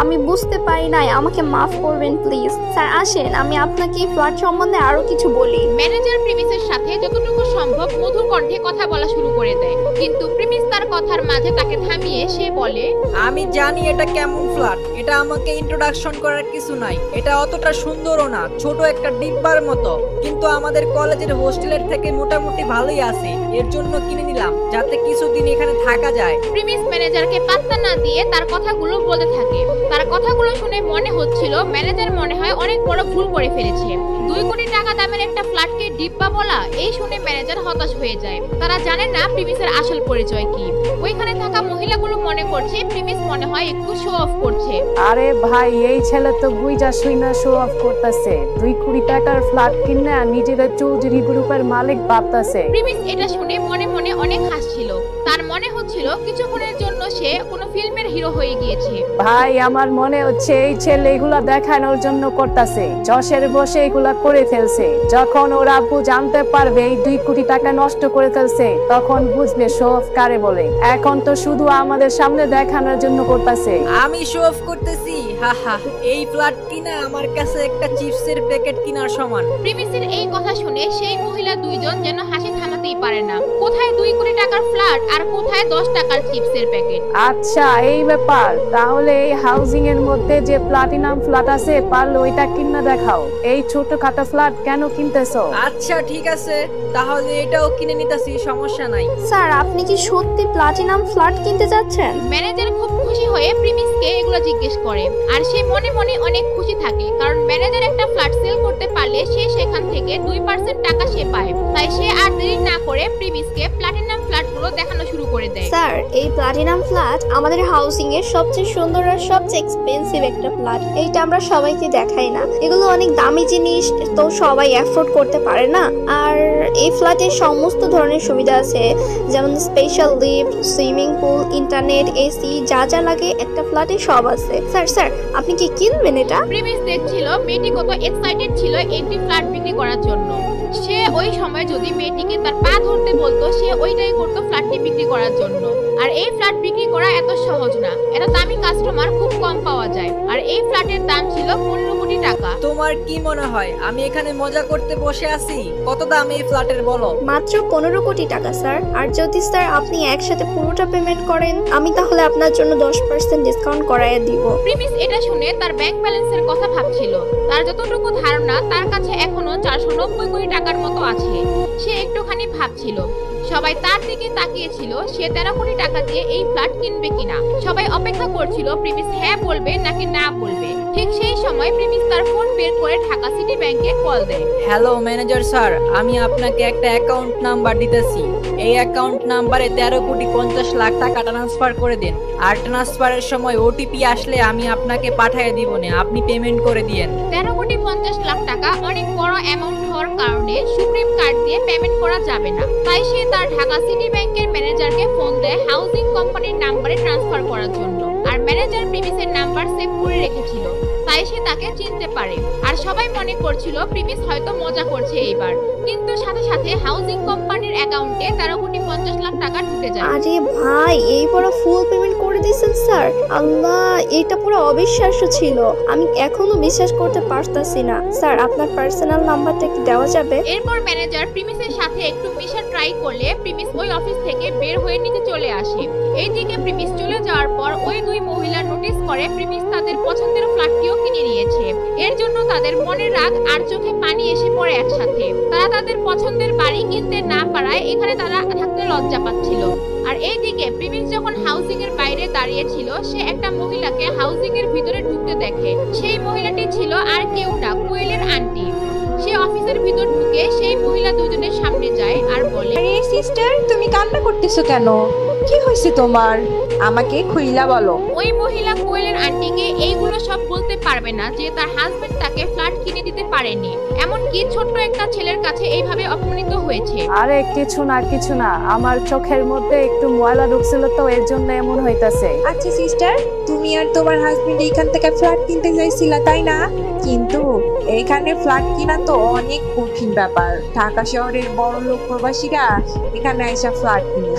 আমি বুঝতে পারি নাই, আমাকে মাফ করবেন প্লিজ। স্যার আসেন, আমি আপনাকে এই ফ্ল্যাট সম্বন্ধে আরো কিছু বলি। ম্যানেজার প্রিমিসের সাথে যতটুকু সম্ভব মধুর কণ্ঠে কথা বলা শুরু করে দেয়, কিন্তু প্রিমিস তার কথার মাঝে তাকে থামিয়ে সে বলে, আমি জানি এটা কেমন ফ্ল্যাট, এটা আমাকে ইন্ট্রোডাকশন করার কিছু নাই। এটা অতটা সুন্দরও না, ছোট একটা ডিব্বার মতো, কিন্তু আমাদের কলেজের হোস্টেলের থেকে মোটামুটি ভালোই আছে। এর জন্য কিনে নিলাম যাতে কিছুদিন এখানে থাকা যায়। প্রিমিস ম্যানেজারকে পাত্তা না দিয়ে তার কথাগুলো বলতে থাকে। তার কথাগুলো শুনে মনে হচ্ছিল ম্যানেজার মনে হয় অনেক বড় ভুল করে ফেলেছে। 2 কোটি টাকা দামের একটা ফ্ল্যাটকে ডিব্বা বলা, এই শুনে ম্যানেজার হতাশ হয়ে যায়। তারা জানে না প্রিমিসের আসল পরিচয় কি। ওইখানে থাকা মহিলাগুলো মনে করছে প্রিমিস মনে হয় একটু শো অফ করছে। আরে ভাই, এই ছেলে তো বুইজা শুইনা শো অফ করতেছে। 2 কোটি টাকার ফ্ল্যাট কিনে নিজেদের চৌধুরী গ্রুপের মালিক ভাবতেছে। প্রিমিস এটা শুনে মনে মনে অনেক হাসছিল। তার মনে হচ্ছিল কিছুক্ষণের জন্য সে কোনো ফিল্মের হিরো হয়ে গিয়েছে। ভাই, আমার মনে হচ্ছে এই ছেলে এগুলা দেখানোর জন্য করতেছে, যশের বসে এগুলা করে ফেলছে। যখন ওর আব্বু জানতে পারবে এই 2 কোটি টাকা নষ্ট করে ফেলছে, তখন বুঝবে শো অফ কারে বলে। এখন তো শুধু আমাদের সামনে দেখানোর জন্য করতেছে। আমি শো অফ করতেছি, হাহা। এই ফ্ল্যাট কিনা আমার কাছে একটা চিপসের প্যাকেট কেনার সমান। প্রিমিসের এই কথা শুনে সেই মহিলা দুইজন যেন হাসি থামাতেই পারে না। কোথায় 2 কোটি টাকার ফ্ল্যাট আর কোথায় 10 টাকার চিপসের প্যাকেট? আচ্ছা, এই ব্যাপার। তাহলে এই হাউজিং এর মধ্যে যে প্লাটিনাম ফ্ল্যাট আছে, পারলে ওইটা কিনে দেখাও। এই ছোটখাটো ফ্ল্যাট কেন কিনতেছো? আচ্ছা ঠিক আছে, তাহলে এটাও কিনে নিতেছি, সমস্যা নাই। স্যার, আপনি কি সত্যি প্লাটিনাম ফ্ল্যাট কিনতে যাচ্ছেন? ম্যানেজার খুব খুশি হয়ে প্রিমিসকে এগুলো জিজ্ঞেস করে, আর সে মনে মনে অনেক খুশি থাকে, কারণ ম্যানেজার একটা ফ্ল্যাট সেল করতে পারলে সে সেখান থেকে 2% টাকা সে পায়। তাই সে আর দেরি না করে প্রিমিসকে প্লাটিনাম ফ্ল্যাটগুলো দেখানো শুরু করে দেয়। স্যার, এই প্লাটিনাম ফ্ল্যাট আমাদের হাউসিং এর সবচেয়ে সুন্দর আর সবচেয়ে এক্সপেন্সিভ একটা ফ্ল্যাট। এইটা আমরা সবাইকে দেখাই না, এগুলো অনেক দামি জিনিস, তো সবাই অ্যাফোর্ড করতে পারে না। আর এই ফ্ল্যাটে সমস্ত ধরনের সুবিধা আছে, যেমন special lift, swimming pool, internet, AC, যা যা লাগে একটা ফ্ল্যাটে সব আছে। স্যার, আপনি কি কিনবেন এটা? প্রিমিস দেখছিল মেয়েটি কত এক্সাইটেড ছিল একটি ফ্ল্যাট বিক্রি করার জন্য। সে ওই সময় যদি মেয়েটিকে তার পা ধরতে বলতো, সে ওইটাই করতো ফ্ল্যাটটি বিক্রি করার জন্য। আর এই ফ্ল্যাট বিক্রি করা এত সহজ না, এত দামি কাস্টমার খুব কম পাওয়া যায়। আর এই ফ্ল্যাটের দাম ছিল 15 কোটি টাকা। তোমার কি মনে হয় আমি এখানে মজা করতে বসে আছি? কত দাম এই ফ্ল্যাটের বলো? মাত্র 15 কোটি টাকা স্যার। আর যদি স্যার আপনি একসাথে পুরোটা পেমেন্ট করেন, আমি তাহলে আপনার জন্য 10% ডিসকাউন্ট করায় দিব। প্রিমিস এটা শুনে তার ব্যাংক ব্যালেন্সের কথা ভাবছিল। তার যতটুকু ধারণা তার কাছে এখনো 490 কোটি টাকার মতো আছে। সে একটুখানি ভাবছিল। সবাই তার দিকে তাকিয়েছিল সে 13 কোটি টাকা দিয়ে এই ফ্ল্যাট কিনবে কিনা। সবাই অপেক্ষা করছিল প্রিমিস হ্যাঁ বলবে নাকি না বলবে। ঠিক সেই সময় প্রিমিস তার ফোন বের করে ঢাকা সিটি ব্যাংকে কল দেয়। হ্যালো ম্যানেজার স্যার, আমি আপনাকে একটা অ্যাকাউন্ট নাম্বার দিতেছি। এই অ্যাকাউন্ট নাম্বারে 13,50,00,000 টাকা ট্রান্সফার করে দিন। আর ট্রান্সফারের সময় ওটিপি আসলে আমি আপনাকে পাঠিয়ে দিব না, আপনি পেমেন্ট করে দিয়েন। 13,50,00,000 টাকা অনেক বড় অ্যামাউন্ট হওয়ার কারণে সুপ্রিম কার্ড দিয়ে পেমেন্ট করা যাবে না। তাই সে তার ঢাকা সিটি ব্যাংকের ম্যানেজারকে ফোন দেয় হাউজিং কোম্পানির নাম্বারে ট্রান্সফার করার জন্য। আর ম্যানেজার প্রিমিসের নাম্বার সেভ করে রেখেছিল, তাই সে তাকে চিনতে পারে। আর সবাই মনে করছিল প্রিমিস হয়তো মজা করছে এইবার, কিন্তু সাথে সাথে হাউজিং কোম্পানির অ্যাকাউন্টে 13,50,00,000 টাকা ঢুকে যায়। আরে ভাই, এই বড় ফুল পেমেন্ট করে দিয়েছেন স্যার। আল্লাহ, এটা পুরো অবিশ্বাস্য ছিল, আমি এখনো বিশ্বাস করতে পারতাছি না। স্যার, আপনার পার্সোনাল নাম্বারটা কি দেওয়া যাবে? এরপর ম্যানেজার প্রিমিসের সাথে একটু মিশা ট্রাই করলে প্রিমিস ওই অফিস থেকে বের হয়ে নিচে চলে আসে। এইদিকে প্রিমিস চলে যাওয়ার পর ওই দুই মহিলা নোটিস করে প্রিমিস তাদের পছন্দের ফ্ল্যাটটিও কিনে নিয়েছে। এর জন্য তাদের মনের রাগ আর চোখে পানি এসে পড়ে একসাথে। তারা তাদের পছন্দের বাড়ি কিনতে না পারায় এখানে তারা থাকতে লজ্জা পাচ্ছিল। আর এইদিকে প্রিমিস যখন হাউজিং এর বাইরে দাঁড়িয়ে ছিল, সে একটা মহিলাকে হাউজিং এর ভিতরে ঢুকতে দেখে। সেই মহিলাটি ছিল আর কেউ না, মহিলা দুজনের সামনে যায় আর বলে, আরে সিস্টার, তুমি কান্না করতেছো কেন? কি হয়েছে তোমার? আমাকে খুইলা বলো। ওই মহিলা কোয়েলের আন্টিকে এইগুলো সব বলতে পারবে না যে তার হাজবেন্ড তাকে ফ্ল্যাট কিনে দিতে পারেনি, এমনকি ছোট্ট একটা ছেলের কাছে এইভাবে অপমানিত হয়েছে। আরে কিছু না, আমার চোখের মধ্যে একটু ময়লা ঢুকছিল তো এর জন্য এমন হইতাছে। আচ্ছা সিস্টার, তুমি আর তোমার হাজবেন্ড এইখান থেকে ফ্ল্যাট কিনতে চাইছিলা তাই না? কিন্তু এখানে ফ্ল্যাট কিনা তো অনেক কঠিন ব্যাপার। ঢাকা শহরের বড় লোক প্রবাসীরা এখানে এসে ফ্ল্যাট কিনে।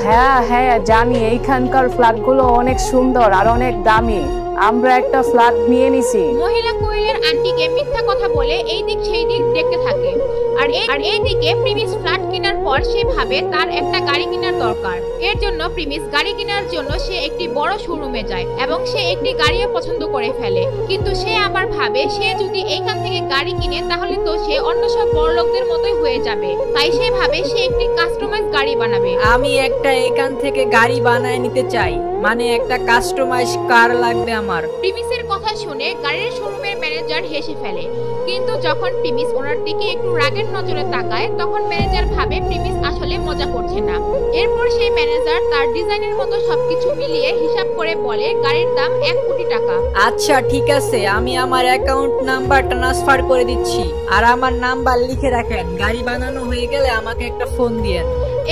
হ্যাঁ জানি, এইখানকার ফ্ল্যাটগুলো অনেক সুন্দর আর অনেক দামি। আমরা একটা ফ্ল্যাট নিয়ে নিছি। মহিলা কোয়েলের আন্টিকে মিথ্যা কথা বলে এই দিক সেই দিক দেখতে থাকে। আর এইদিকে প্রিমিস ফ্ল্যাট কেনার পর সে ভাবে তার একটা গাড়ি কেনার দরকার। এর জন্য প্রিমিস গাড়ি কেনার জন্য সে একটি বড় শোরুমে যায় এবং সে একটি গাড়িও পছন্দ করে ফেলে। কিন্তু সে আবার ভাবে সে যদি এইখান থেকে গাড়ি কিনে তাহলে তো সে অন্য সব বড় লোকদের মতোই হয়ে যাবে। তাই সে ভাবে সে একটি কাস্টমাইজ গাড়ি বানাবে। আমি একটা এখান থেকে গাড়ি বানায় নিতে চাই, মানে একটা কাস্টমাইজ কার লাগবে আমার। প্রিমিসের কথা শুনে গাড়ির শোরুমের ম্যানেজার হেসে ফেলে। কিন্তু যখন প্রিমিস ওনার দিকে একটু রাগের নজরে তাকায় তখন ম্যানেজার ভাবে প্রিমিস আসলে মজা করছে না। এরপর সেই ম্যানেজার তার ডিজাইনের মতো সবকিছু মিলিয়ে হিসাব করে বলে গাড়ির দাম 1 কোটি টাকা। আচ্ছা ঠিক আছে, আমি আমার অ্যাকাউন্ট নাম্বার ট্রান্সফার করে দিচ্ছি আর আমার নাম্বার লিখে রাখেন। গাড়ি বানানো হয়ে গেলে আমাকে একটা ফোন দিয়েন।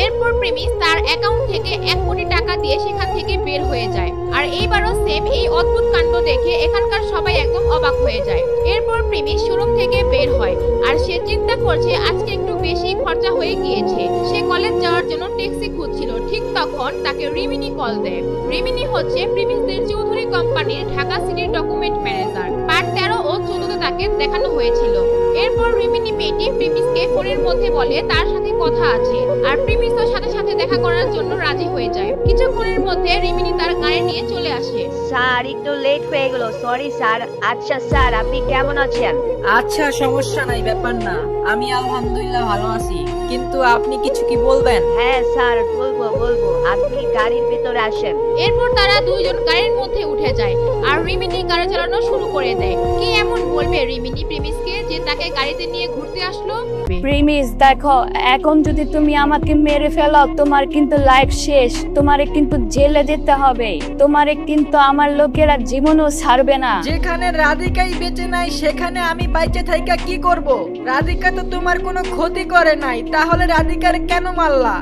এরপর প্রিমিস তার অ্যাকাউন্ট থেকে 1 কোটি টাকা দিয়ে সেখান থেকে বের হয়ে যায়। আর এইবারও সেম এই অদ্ভুত কাণ্ড দেখে এখানকার সবাই একদম অবাক হয়ে যায়। এরপর প্রিমিস শোরুম থেকে বের হয় আর সে চিন্তা করছে আজকে একটু বেশি খরচা হয়ে গিয়েছে। সে কলেজ যাওয়ার জন্য ট্যাক্সি খুঁজছিল, ঠিক তখন তাকে রিমিনি কল দেয়। রিমিনি হচ্ছে প্রিমিসদের চৌধুরী কোম্পানির ঢাকা সিটির ডকুমেন্ট ম্যানেজার। পার্ট 13 ও 14 তাকে দেখানো হয়েছিল। এরপর রিমিনি মেয়েটি প্রিমিসকে ফোনের মধ্যে বলে তার সাথে কথা আছে আর প্রিমিসও সাথে সাথে দেখা করার জন্য রাজি হয়ে যায়। কিছুক্ষণের মধ্যে রিমিনি তার গাড়ি নিয়ে চলে আসে। স্যার একটু লেট হয়ে গেল, সরি স্যার। আচ্ছা স্যার, আপনি কেমন আছেন? আচ্ছা সমস্যা নাই, ব্যাপার না। আমি আলহামদুলিল্লাহ ভালো আছি, কিন্তু আপনি কিছু কি বলবেন? হ্যাঁ স্যার, বলবো। আপনি গাড়ির ভেতরে আসেন। এরপর তারা দুইজন গাড়ির মধ্যে উঠে যায় আর রিমিনি গাড়ি চালানো শুরু করে দেয়। কি এমন বলবে রিমিনি প্রিমিসকে যে তাকে গাড়িতে নিয়ে ঘুরতে আসলো? প্রিমিস দেখো, এখন যদি তুমি আমাকে মেরে ফেলো তোমার কিন্তু লাইফ শেষ। তোমারে কিন্তু জেলে যেতে হবে। তোমারে কিন্তু আমার লোকেরা জীবনও ছাড়বে না। যেখানে রাধিকাই বেঁচে নাই সেখানে আমি বাইচে থাইকা কি করব? রাধিকা তো তোমার কোনো ক্ষতি করে নাই, তাহলে রাধিকার কেন মারলা?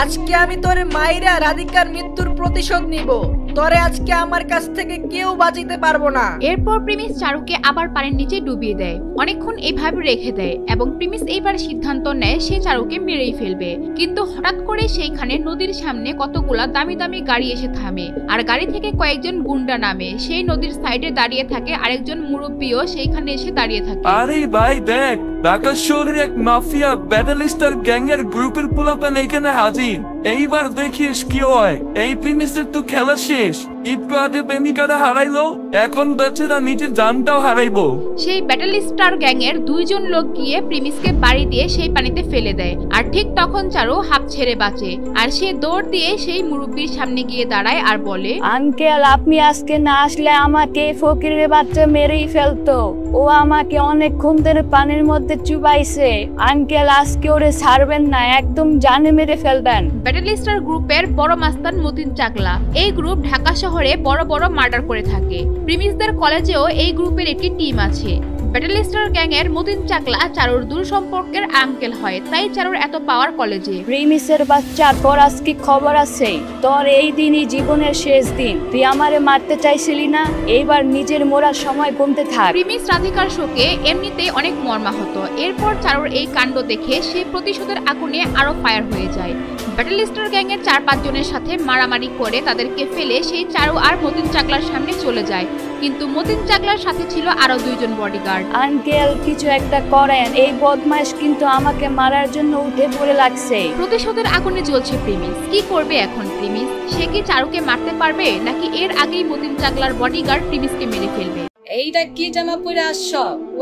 আজকে আমি তোরে মাইরা রাধিকার মৃত্যুর প্রতিশোধ নিব। তোরে আজকে আমার কাছ থেকে কেউ বাঁচাতে পারবো না। এরপর প্রিমিস চারুকে আবার পানির নিচে ডুবিয়ে দেয়, অনেকক্ষণ এইভাবে রেখে দেয় এবং প্রিমিস এইবার সিদ্ধান্ত নেয় সে চারুকে মেরেই ফেলবে। কিন্তু হঠাৎ করে সেইখানে নদীর সামনে কতগুলা দামি দামি গাড়ি এসে থামে আর গাড়ি থেকে কয়েকজন গুন্ডা নামে। সেই নদীর সাইডে দাঁড়িয়ে থাকে আরেকজন মুরব্বিও সেইখানে এসে দাঁড়িয়ে থাকে। আরে ভাই দেখ, ঢাকা শহরের এক মাফিয়া ব্যাটালিস্টার গ্যাংয়ের গ্রুপের পোলাপান এখানে হাজির। এইবার দেখিস কি হয়। এই প্রিমিসের তো খেলা শেষ। একটু আগে প্রেমিকারা হারাইলো, এখন বেচারা নিজের জানটাও হারাইবো। সেই ব্যাটালিস্টার গ্যাংয়ের 2 জন লোক গিয়ে প্রিমিসকে বাড়ি দিয়ে সেই পানিতে ফেলে দেয়। আর ঠিক তখন চারু হাঁপ ছেড়ে বাঁচে আর সে দৌড় দিয়ে সেই মুরব্বির সামনে গিয়ে দাঁড়ায় আর বলে, আঙ্কেল আপনি আজকে না আসলে আমাকে ফকিরের বাচ্চা মেরেই ফেলতো। ও আমাকে অনেকক্ষণ ধরে পানির মধ্যে চুবাইছে। আঙ্কেল আজকে ওরে ছাড়বেন না, একদম জানে মেরে ফেলবেন। ব্যাটালিস্টার গ্রুপের বড় মাস্তান মতিন চাকলা। এই গ্রুপ ঢাকা শহরে বড় বড় মার্ডার করে থাকে। প্রিমিসদের কলেজেও এই গ্রুপের একটি টিম আছে। ব্যাটালিস্টার গ্যাংয়ের মতিন চাকলা চারুর দূর সম্পর্কের আঙ্কেল হয়, তাই চারুর এত পাওয়ার কলেজে। প্রিমিসের বাচ্চা, তোর আজকে খবর আছে? তোর এই দিনই জীবনের শেষ দিন। তুই আমারে মারতে চাইছিলি না, এইবার নিজের মরার সময় কমতে থাক। প্রিমিস রাধিকার শোকে এমনিতেই অনেক মর্মাহত। এরপর চারুর এই কাণ্ড দেখে সে প্রতিশোধের আগুনে আরো ফায়ার হয়ে যায়। ব্যাটালিস্টার গ্যাংয়ের 4-5 জনের সাথে মারামারি করে তাদেরকে ফেলে সেই চারু আর মতিন চাকলার সামনে চলে যায়। কিন্তু মতিন চাকলার সাথে ছিল আরো 2 জন বডিগার্ড। আঙ্কেল কিছু একটা করেন, এই বদমাইশ কিন্তু আমাকে মারার জন্য উঠে পড়ে লাগছে। প্রতিশোধের আগুনে জ্বলছে প্রিমিস। কি করবে এখন প্রিমিস? সে কি চারুকে মারতে পারবে নাকি এর আগেই মতিন চাকলার বডিগার্ড প্রিমিসকে মেরে ফেলবে? এইটা কি জামা পরে আসছ?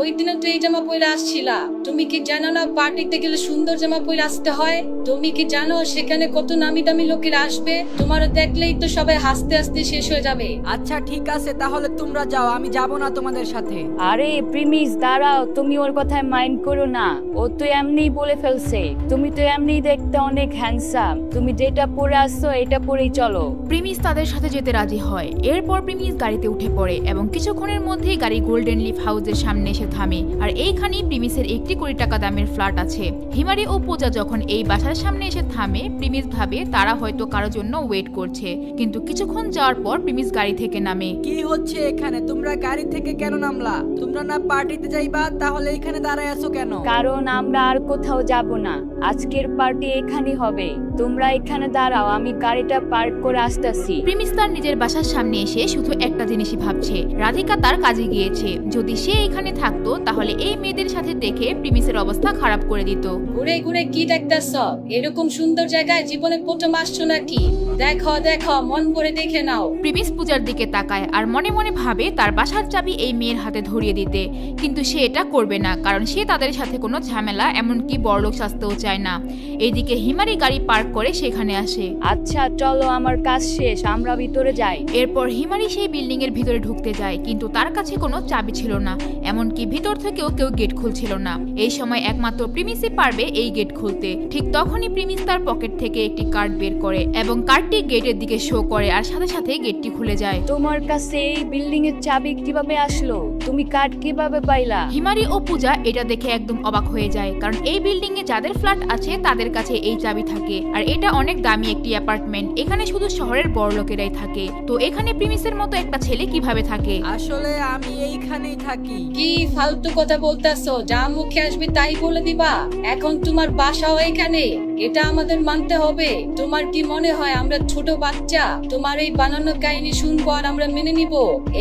ওই দিনে তো এই জামা পরে আসছিলা। তুমি কি জানো না পার্টিতে গেলে সুন্দর জামা পরে আসতে হয়? তুমি কি জানো সেখানে কত নামি দামি লোকেরা আসবে? তোমার দেখলেই তো সবাই হাসতে হাসতে শেষ হয়ে যাবে। আচ্ছা ঠিক আছে, তাহলে তোমরা যাও, আমি যাব না তোমাদের সাথে। আরে প্রিমিস দাঁড়াও, তুমি ওর কথায় মাইন্ড করো না। ও তো এমনিই বলে ফেলছে। তুমি তো এমনিই দেখতে অনেক হ্যান্ডসাম। তুমি যেটা পরে আসছো এটা পরেই চলো। প্রিমিস তাদের সাথে যেতে রাজি হয়। এরপর প্রিমিস গাড়িতে উঠে পড়ে এবং কিছুক্ষণের মধ্যেই গাড়ি গোল্ডেন লিফ হাউসের সামনে এসে থামে। আর এইখানেই প্রিমিসের 1 কোটি টাকা দামের ফ্ল্যাট আছে। হিমারি ও পূজা যখন এই বাসার সামনে এসে থামে, প্রিমিস ভাবে তারা হয়তো কারোর জন্য ওয়েট করছে। কিন্তু কিছুক্ষণ যাওয়ার পর প্রিমিস গাড়ি থেকে নামে। কি হচ্ছে এখানে? তোমরা গাড়ি থেকে কেন নামলা? তোমরা না পার্টিতে যাইবা? তাহলে এখানে দাঁড়ায় আছো কেন? কারণ আমরা আর কোথাও যাব না, আজকের পার্টি এখানেই হবে। তোমরা এখানে দাঁড়াও, আমি গাড়িটা পার্ক করে আসতেছি। প্রিমিস তার নিজের বাসার সামনে এসে শুধু একটা জিনিসই ভাবছে, রাধিকা তার কাজে গিয়েছে। যদি সে এখানে থাকতো তাহলে এই মেয়েদের সাথে দেখে প্রিমিসের অবস্থা খারাপ করে দিত। ঘুরে ঘুরে কি দেখতেছ? এরকম সুন্দর জায়গায় জীবনে প্রথম আসছো নাকি? দেখো দেখো, মন ভরে দেখে নাও। প্রিমিস পূজার দিকে তাকায় আর মনে মনে ভাবে তার বাসার চাবি এই মেয়ের হাতে ধরিয়ে দিতে, কিন্তু সে এটা করবে না, কারণ সে তাদের সাথে কোনো ঝামেলা এমনকি বড়লোক সাজতেও চায় না। এইদিকে হিমারি গাড়ি পার্ক করে সেখানে আসে। আচ্ছা চলো, আমার কাজ শেষ, আমরা ভিতরে যাই। এরপর হিমারি সেই বিল্ডিং এর ভিতরে ঢুকতে যায়, কিন্তু তার কাছে কোনো চাবি ছিল না, এমনকি ভিতর থেকেও কেউ গেট খুলছিল না। এই সময় একমাত্র প্রিমিসই পারবে এই গেট খুলতে। ঠিক তখনই প্রিমিস তার পকেট থেকে একটি কার্ড বের করে এবং কার্ডটি গেটের দিকে শো করে আর সাথে সাথে গেটটি খুলে যায়। তোমার কাছে এই বিল্ডিং এর চাবি কিভাবে আসলো? তুমি কার্ড কিভাবে পাইলা? হিমারি ও পূজা এটা দেখে একদম অবাক হয়ে যায়, কারণ এই বিল্ডিং এ যাদের ফ্ল্যাট আছে তাদের কাছে এই চাবি থাকে। আর এটা অনেক দামি একটি অ্যাপার্টমেন্ট, এখানে শুধু শহরের বড় লোকেরাই থাকে। তো এখানে প্রিমিসের মতো একটা ছেলে কিভাবে থাকে? আসলে আমি এইখানেই থাকি। কি ফালতু কথা বলতেছো? যা মুখে আসবে তাই বলে দিবা? এখন তোমার বাসাও এখানে, এটা আমাদের মানতে হবে। তোমার কি মনে হয় আমরা ছোট বাচ্চা? তোমার এই বানানো কাহিনী শুনবো আর আমরা মেনে নিব?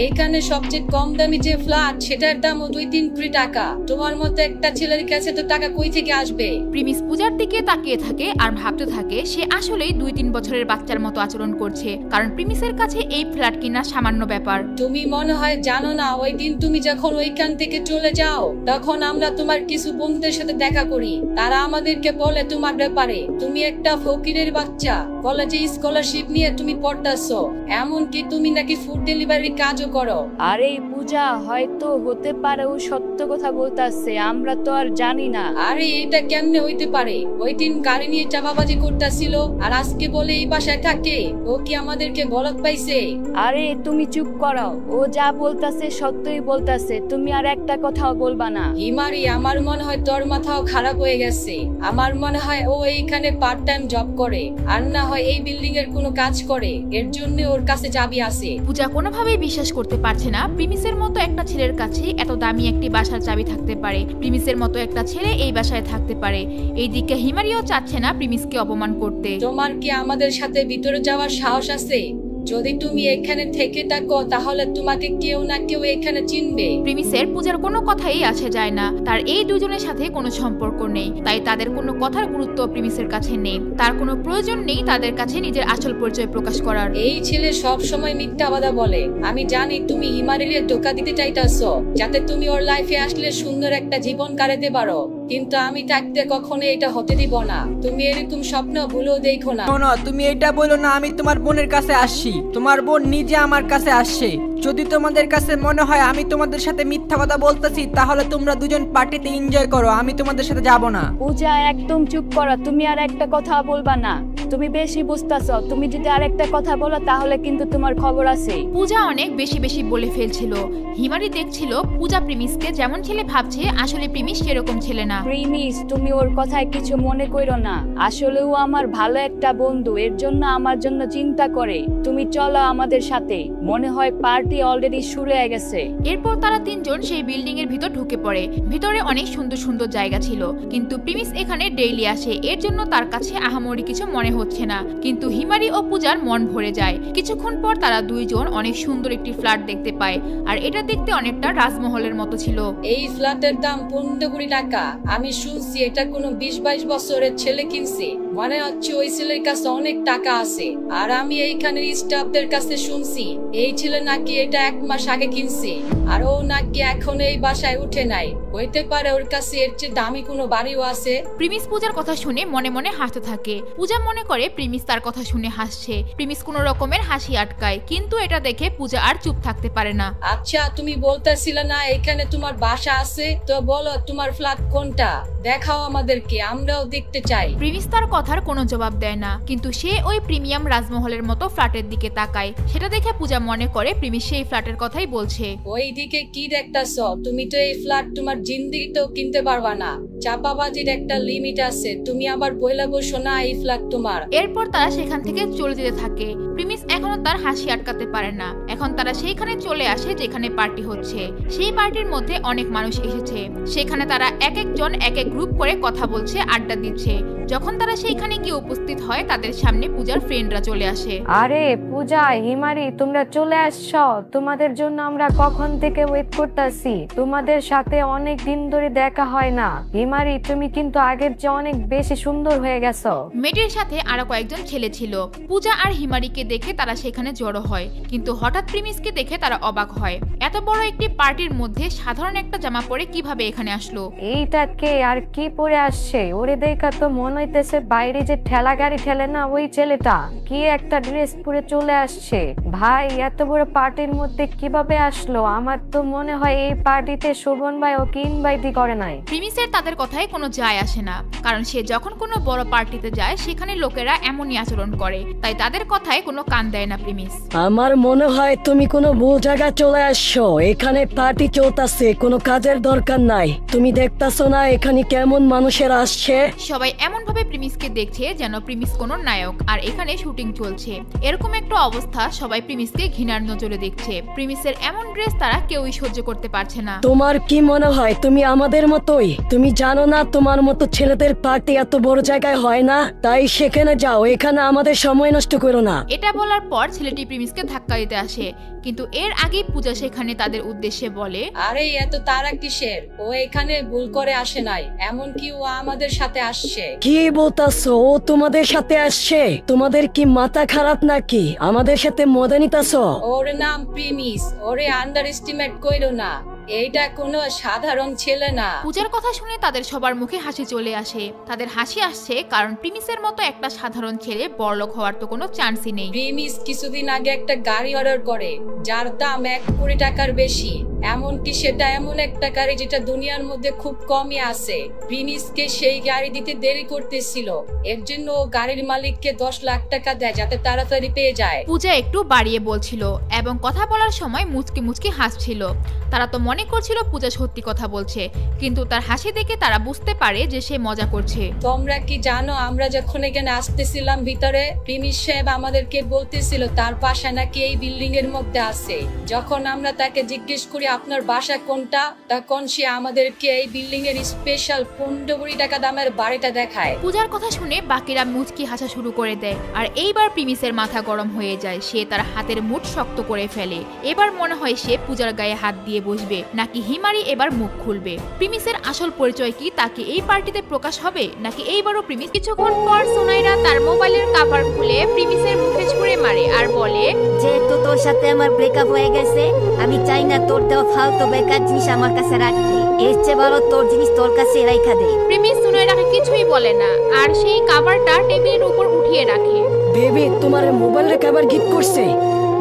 এখানে সবচেয়ে কম দামি যে ফ্ল্যাট সেটার দামও 2-3 কোটি টাকা। তোমার মতো একটা ছেলের কাছে তো টাকা কই থেকে আসবে? প্রিমিস পূজার দিকে তাকিয়ে থাকে আর ভাবতে থাকে সে আসলেই 2-3 বছরের বাচ্চার মতো আচরণ করছে, কারণ প্রিমিসের কাছে এই ফ্ল্যাট কিনা সামান্য ব্যাপার। তুমি মনে হয় জানো না, ওই দিন তুমি যখন ওইখান থেকে চলে যাও তখন আমরা তোমার কিছু বন্ধুদের সাথে দেখা করি। তারা আমাদেরকে বলে তোমার ব্যাপারে তুমি একটা ফকিরের বাচ্চা, কলেজে স্কলারশিপ নিয়ে তুমি পড়তাছো, এমনকি তুমি নাকি ফুড ডেলিভারি কাজও করো। আরে পূজা, হয়তো হতে পারে ও সত্য কথা বলতাছে, আমরা তো আর জানি না। আরে এটা কেমনে হইতে পারে? ওই দিন গাড়ি নিয়ে চাপাবাজি করতেছিল আর আজকে বলে এই বাসায় থাকে। ও কি আমাদেরকে বলদ পাইছে? আরে তুমি চুপ করো, ও যা বলতাছে সত্যই বলতাছে, তুমি আর একটা কথাও বলবা না। হিমারি, আমার মনে হয় তোর মাথাও খারাপ হয়ে গেছে। আমার মনে হয় ও এইখানে পার্ট টাইম জব করে, আর না হয় এই বিল্ডিং এর কোনো কাজ করে, এর জন্য ওর কাছে চাবি আছে। পূজা কোনোভাবেই বিশ্বাস করতে পারছে না প্রিমিসের মতো একটা ছেলের কাছে এত দামি একটি বাসার চাবি থাকতে পারে, প্রিমিসের মতো একটা ছেলে এই বাসায় থাকতে পারে। এইদিকে হিমারিও চাচ্ছে না প্রিমিসকে অপমান করতে। তোমার কি আমাদের সাথে ভিতরে যাওয়ার সাহস আছে? যদি তুমি এখানে থেকে থাকো তাহলে তোমাকে কেউ না কেউ এখানে চিনবে। প্রিমিসের পূজার কোনো কথাই আসে যায় না, তার এই দুজনের সাথে কোনো সম্পর্ক নেই, তাই তাদের কোনো কথার গুরুত্ব প্রিমিসের কাছে নেই। তার কোনো প্রয়োজন নেই তাদের কাছে নিজের আসল পরিচয় প্রকাশ করার। এই ছেলে সব সময় মিথ্যা কথা বলে। আমি জানি তুমি হিমারিলে ধোঁকা দিতে চাইতাছো যাতে তুমি ওর লাইফে আসলে সুন্দর একটা জীবন কাটাতে পারো, কিন্তু আমি থাকতে কখনো এটা হতে দিব না। তুমি এরকম স্বপ্ন ভুলেও দেখো না। শোনো, তুমি এটা বলো না আমি তোমার বোনের কাছে আসছি। তোমার বোন নিজে আমার কাছে আসছে। যদি তোমাদের কাছে মনে হয় আমি তোমাদের সাথে মিথ্যা কথা বলতেছি তাহলে তোমরা দুজন পার্টিতে এনজয় করো, আমি তোমাদের সাথে যাব না। পূজা একদম চুপ করো, তুমি আর একটা কথা বলবা না, তুমি বেশি বুঝতাছো। তুমি যদি আর একটা কথা বলো তাহলে কিন্তু তোমার খবর আছে। পূজা অনেক বেশি বেশি বলে ফেলছিল। হিমারি দেখছিল পূজা প্রিমিসকে যেমন ছেলে ভাবছে আসলে প্রিমিস সেরকম ছেলে না। প্রিমিস, তুমি ওর কথায় কিছু মনে করো না, আসলে ও আমার ভালো একটা বন্ধু, এর জন্য আমার জন্য চিন্তা করে। তুমি চলো আমাদের সাথে, মনে হয় পার্টি অলরেডি শুরু হয়ে গেছে। এরপর তারা তিনজন সেই বিল্ডিং এর ভিতর ঢুকে পড়ে। ভিতরে অনেক সুন্দর সুন্দর জায়গা ছিল, কিন্তু প্রিমিস এখানে ডেইলি আসে, এর জন্য তার কাছে আহামরি কিছু মনে হচ্ছে না। কিন্তু হিমারি ও পূজার মন ভরে যায়। কিছুক্ষণ পর তারা দুইজন অনেক সুন্দর একটি ফ্ল্যাট দেখতে পায়, আর এটা দেখতে অনেকটা রাজমহলের মতো ছিল। এই ফ্ল্যাটের দাম 15 কোটি টাকা। আমি শুনছি এটা কোনো 20-22 বছরের ছেলে কিনছে। মনে হচ্ছে ওই ছেলের কাছে অনেক টাকা আছে। আর আমি এইখানের স্টাফদের কাছে শুনছি এই ছেলে নাকি এটা 1 মাস আগে কিনছে, আর ও নাকি এখন এই বাসায় উঠে নাই। হইতে পারে ওর কাছে এর চেয়ে দামি কোনো বাড়িও আছে। প্রিমিস পূজার কথা শুনে মনে মনে হাসতে থাকে। পূজা মনে করে প্রিমিস তার কথা শুনে হাসছে। প্রিমিস কোনো রকমের হাসি আটকায়, কিন্তু এটা দেখে পূজা আর চুপ থাকতে পারে না। আচ্ছা, তুমি বলতেছিলে না এখানে তোমার বাসা আছে, তো বলো তোমার ফ্ল্যাট কোনটা, দেখাও আমাদেরকে, আমরাও দেখতে চাই। প্রিমিস তার কথার কোনো জবাব দেয় না, কিন্তু সে ওই প্রিমিয়াম রাজমহলের মতো ফ্ল্যাটের দিকে তাকায়। সেটা দেখে পূজা মনে করে প্রিমিস সেই ফ্ল্যাটের কথাই বলছে। ওই দিকে কি দেখতেছ? তুমি তো এই ফ্ল্যাট তোমার জিন্দেগিতেও কিনতে পারবা না। চাপাবাজির একটা লিমিট আছে, তুমি আবার বইলা বসো না এই ফ্ল্যাট তোমার। এরপর তারা সেখান থেকে চলে যেতে থাকে। প্রিমিস এখনো তার হাসি আটকাতে পারে না। এখন তারা সেইখানে চলে আসে যেখানে পার্টি হচ্ছে। সেই পার্টির মধ্যে অনেক মানুষ এসেছে। সেখানে তারা এক একজন এক এক গ্রুপ করে কথা বলছে, আড্ডা দিচ্ছে। যখন তারা সেইখানে গিয়ে উপস্থিত হয়, তাদের সামনে পূজার ফ্রেন্ডরা চলে আসে। আরে পূজা, হিমারি, তোমরা চলে আসছো। তোমাদের জন্য আমরা কখন থেকে ওয়েট করতেছি। তোমাদের সাথে অনেক দিন ধরে দেখা হয় না। হিমারি, তুমি কিন্তু আগের চেয়ে অনেক বেশি সুন্দর হয়ে গেছো। মেয়েটির সাথে আরো কয়েকজন ছেলে ছিল। পূজা আর হিমারিকে দেখে তারা সেখানে জড়ো হয়, কিন্তু হঠাৎ প্রিমিসকে দেখে তারা অবাক হয়। এত বড় একটি পার্টির মধ্যে সাধারণ একটা জামা পরে কিভাবে এখানে আসলো? এইটা কে আর কি পরে আসছে? ওরে দেখা তো মনে হইতেছে বাইরে যে ঠেলা গাড়ি ঠেলে না, ওই ছেলেটা। কি একটা ড্রেস পরে চলে আসছে। ভাই, এত বড় পার্টির মধ্যে কিভাবে আসলো? আমার তো মনে হয় এই পার্টিতে শোভন ভাই ওকে ইনভাইটই করে নাই। প্রিমিসের তাদের কথায় কোনো যায় আসে না, কারণ সে যখন কোনো বড় পার্টিতে যায় সেখানে লোকেরা এমনই আচরণ করে, তাই তাদের কথায় কোনো কান দেয় না প্রিমিস। আমার মনে হয় তুমি কোনো ভুল জায়গায় চলে আসছো। এখানে পার্টি চলতেছে, কোনো কাজের দরকার নাই। তুমি দেখতাছো না এখানে কেমন মানুষের আসছে? সবাই এমন ভাবে প্রিমিসকে দেখছে যেন প্রিমিস কোনো নায়ক, আর এখানে শুটিং চলছে। এরকম একটা অবস্থা, সবাই প্রিমিসকে ঘৃণার নজরে দেখছে। প্রিমিসের এমন ড্রেস তারা কেউই সহ্য করতে পারছে না। তোমার কি মনে হয় তুমি আমাদের মতোই? তুমি জানো না তোমার মতো ছেলেদের পার্টি এত বড় জায়গায় হয় না? তাই সেখানে যাও, এখানে আমাদের সময় নষ্ট করো না। এটা বলার পর ছেলেটি প্রিমিসকে ধাক্কা দিতে আসে, কিন্তু এর আগেই পূজা সেখানে তাদের উদ্দেশ্যে বলে, আরে এত তারা কিসের? ও এখানে ভুল করে আসে নাই, এমনকি ও আমাদের সাথে আসছে। কি বলতাছো? ও তোমাদের সাথে আসছে? তোমাদের কি মাথা খারাপ নাকি? আমাদের সাথে মজা নিতাছো? ওর নাম প্রিমিস, ওরে আন্ডার এস্টিমেট কইরো না। এইটা কোনো সাধারণ ছেলে না। পূজার কথা শুনে তাদের সবার মুখে হাসি চলে আসে। তাদের হাসি আসছে কারণ প্রিমিসের মতো একটা সাধারণ ছেলে বড়লোক হওয়ার তো কোনো চান্সই নেই। প্রিমিস কিছুদিন আগে একটা গাড়ি অর্ডার করে, যার দাম 1 কোটি টাকার বেশি। এমনকি সেটা এমন একটা গাড়ি যেটা দুনিয়ার মধ্যে খুব কমই আছে। প্রিমিসকে সেই গাড়ি দিতে দেরি করতেছিল, এর জন্য ও গাড়ির মালিককে 10 লাখ টাকা দেয় যাতে তাড়াতাড়ি পেয়ে যায়। পূজা একটু বাড়িয়ে বলছিল এবং কথা বলার সময় মুচকি মুচকি হাসছিল। তারা তো মনে করছিল পূজা সত্যি কথা বলছে, কিন্তু তার হাসি দেখে তারা বুঝতে পারে যে সে মজা করছে। তোমরা কি জানো, আমরা যখন এখানে আসতেছিলাম ভিতরে, প্রিমিস সাহেব আমাদেরকে বলতেছিল তার বাসা নাকি এই বিল্ডিং এর মধ্যে আছে। যখন আমরা তাকে জিজ্ঞেস করি আপনার বাসা কোনটা, তখন সে আমাদেরকে এই বিল্ডিং এর স্পেশাল 15 কোটি টাকা দামের বাড়িটা দেখায়। পূজার কথা শুনে বাকিরা মুচকি হাসা শুরু করে দেয়, আর এইবার প্রিমিসের মাথা গরম হয়ে যায়। সে তার হাতের মুঠ শক্ত করে ফেলে। এবার মনে হয় সে পূজার গায়ে হাত দিয়ে বসবে, নাকি হিমারি এবার মুখ খুলবে। প্রিমিসের আসল পরিচয় কি, তাকে এই পার্টিতে প্রকাশ হবে, নাকি এইবারও প্রিমিস? কিছুক্ষণ পর সোনাইরা তার মোবাইলের কভার খুলে প্রিমিসের মুখে ছুঁড়ে মারে আর বলে, যেহেতু তোর সাথে আমার ব্রেকআপ হয়ে গেছে, আমি চাই না তোর দেওয়া ফালতু বেকার জিনিস আমার কাছে রাখতে। এর চেয়ে ভালো তোর জিনিস তোর কাছে রাইখা দে। প্রিমিস সোনাইরাকে কিছুই বলে না, আর সেই কভারটা টেবিলের উপর উঠিয়ে রাখে। বেবি, তোমার মোবাইলের কভার গিফট করছে?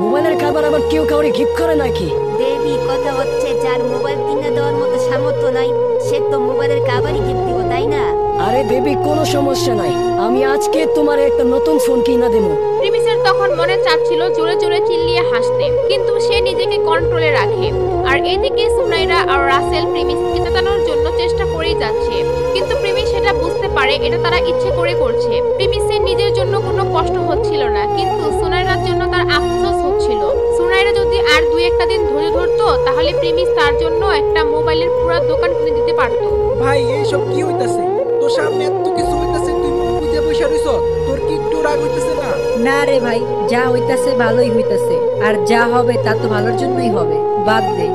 মোবাইলের কভার আবার কেউ কাউরে গিফট করে নাকি? দেবী, কথা হচ্ছে যার মোবাইল কিনে দেওয়ার মতো সামর্থ্য নাই, সে তো মোবাইলের কভারই গিফট দিব, তাই না? আরে বেবি, কোনো সমস্যা নাই, আমি আজকে তোমার একটা নতুন ফোন কিনা দেবো। প্রিমিসের তখন মনে চাচ্ছিল জোরে জোরে চিল্লিয়ে হাসতে, কিন্তু সে নিজেকে কন্ট্রোলে রাখে। আর এদিকে সুনাইরা আর রাসেল প্রিমিসকে জেতানোর জন্য চেষ্টা করেই যাচ্ছে, কিন্তু প্রিমিস সেটা বুঝতে পারে এটা তারা ইচ্ছে করে করছে। প্রিমিসের নিজের জন্য কোনো কষ্ট হচ্ছিল না, কিন্তু সুনাইরার জন্য তার আফসোস হচ্ছিল। সুনাইরা যদি আর 2-1 দিন ধরে ধরতো, তাহলে প্রিমিস তার জন্য একটা মোবাইলের পুরো দোকান কিনে দিতে পারতো। ভাই, এইসব কি হইতাছে? তোর সামনে এত কিছু হইতাছে, তুই মুখ বুঝে বসে রইছ। তোর কি একটু রাগ হইতাছে না? না রে ভাই, যা হইতাছে ভালোই হইতাছে, আর যা হবে তা তো ভালোর জন্যই হবে। বাদ দে।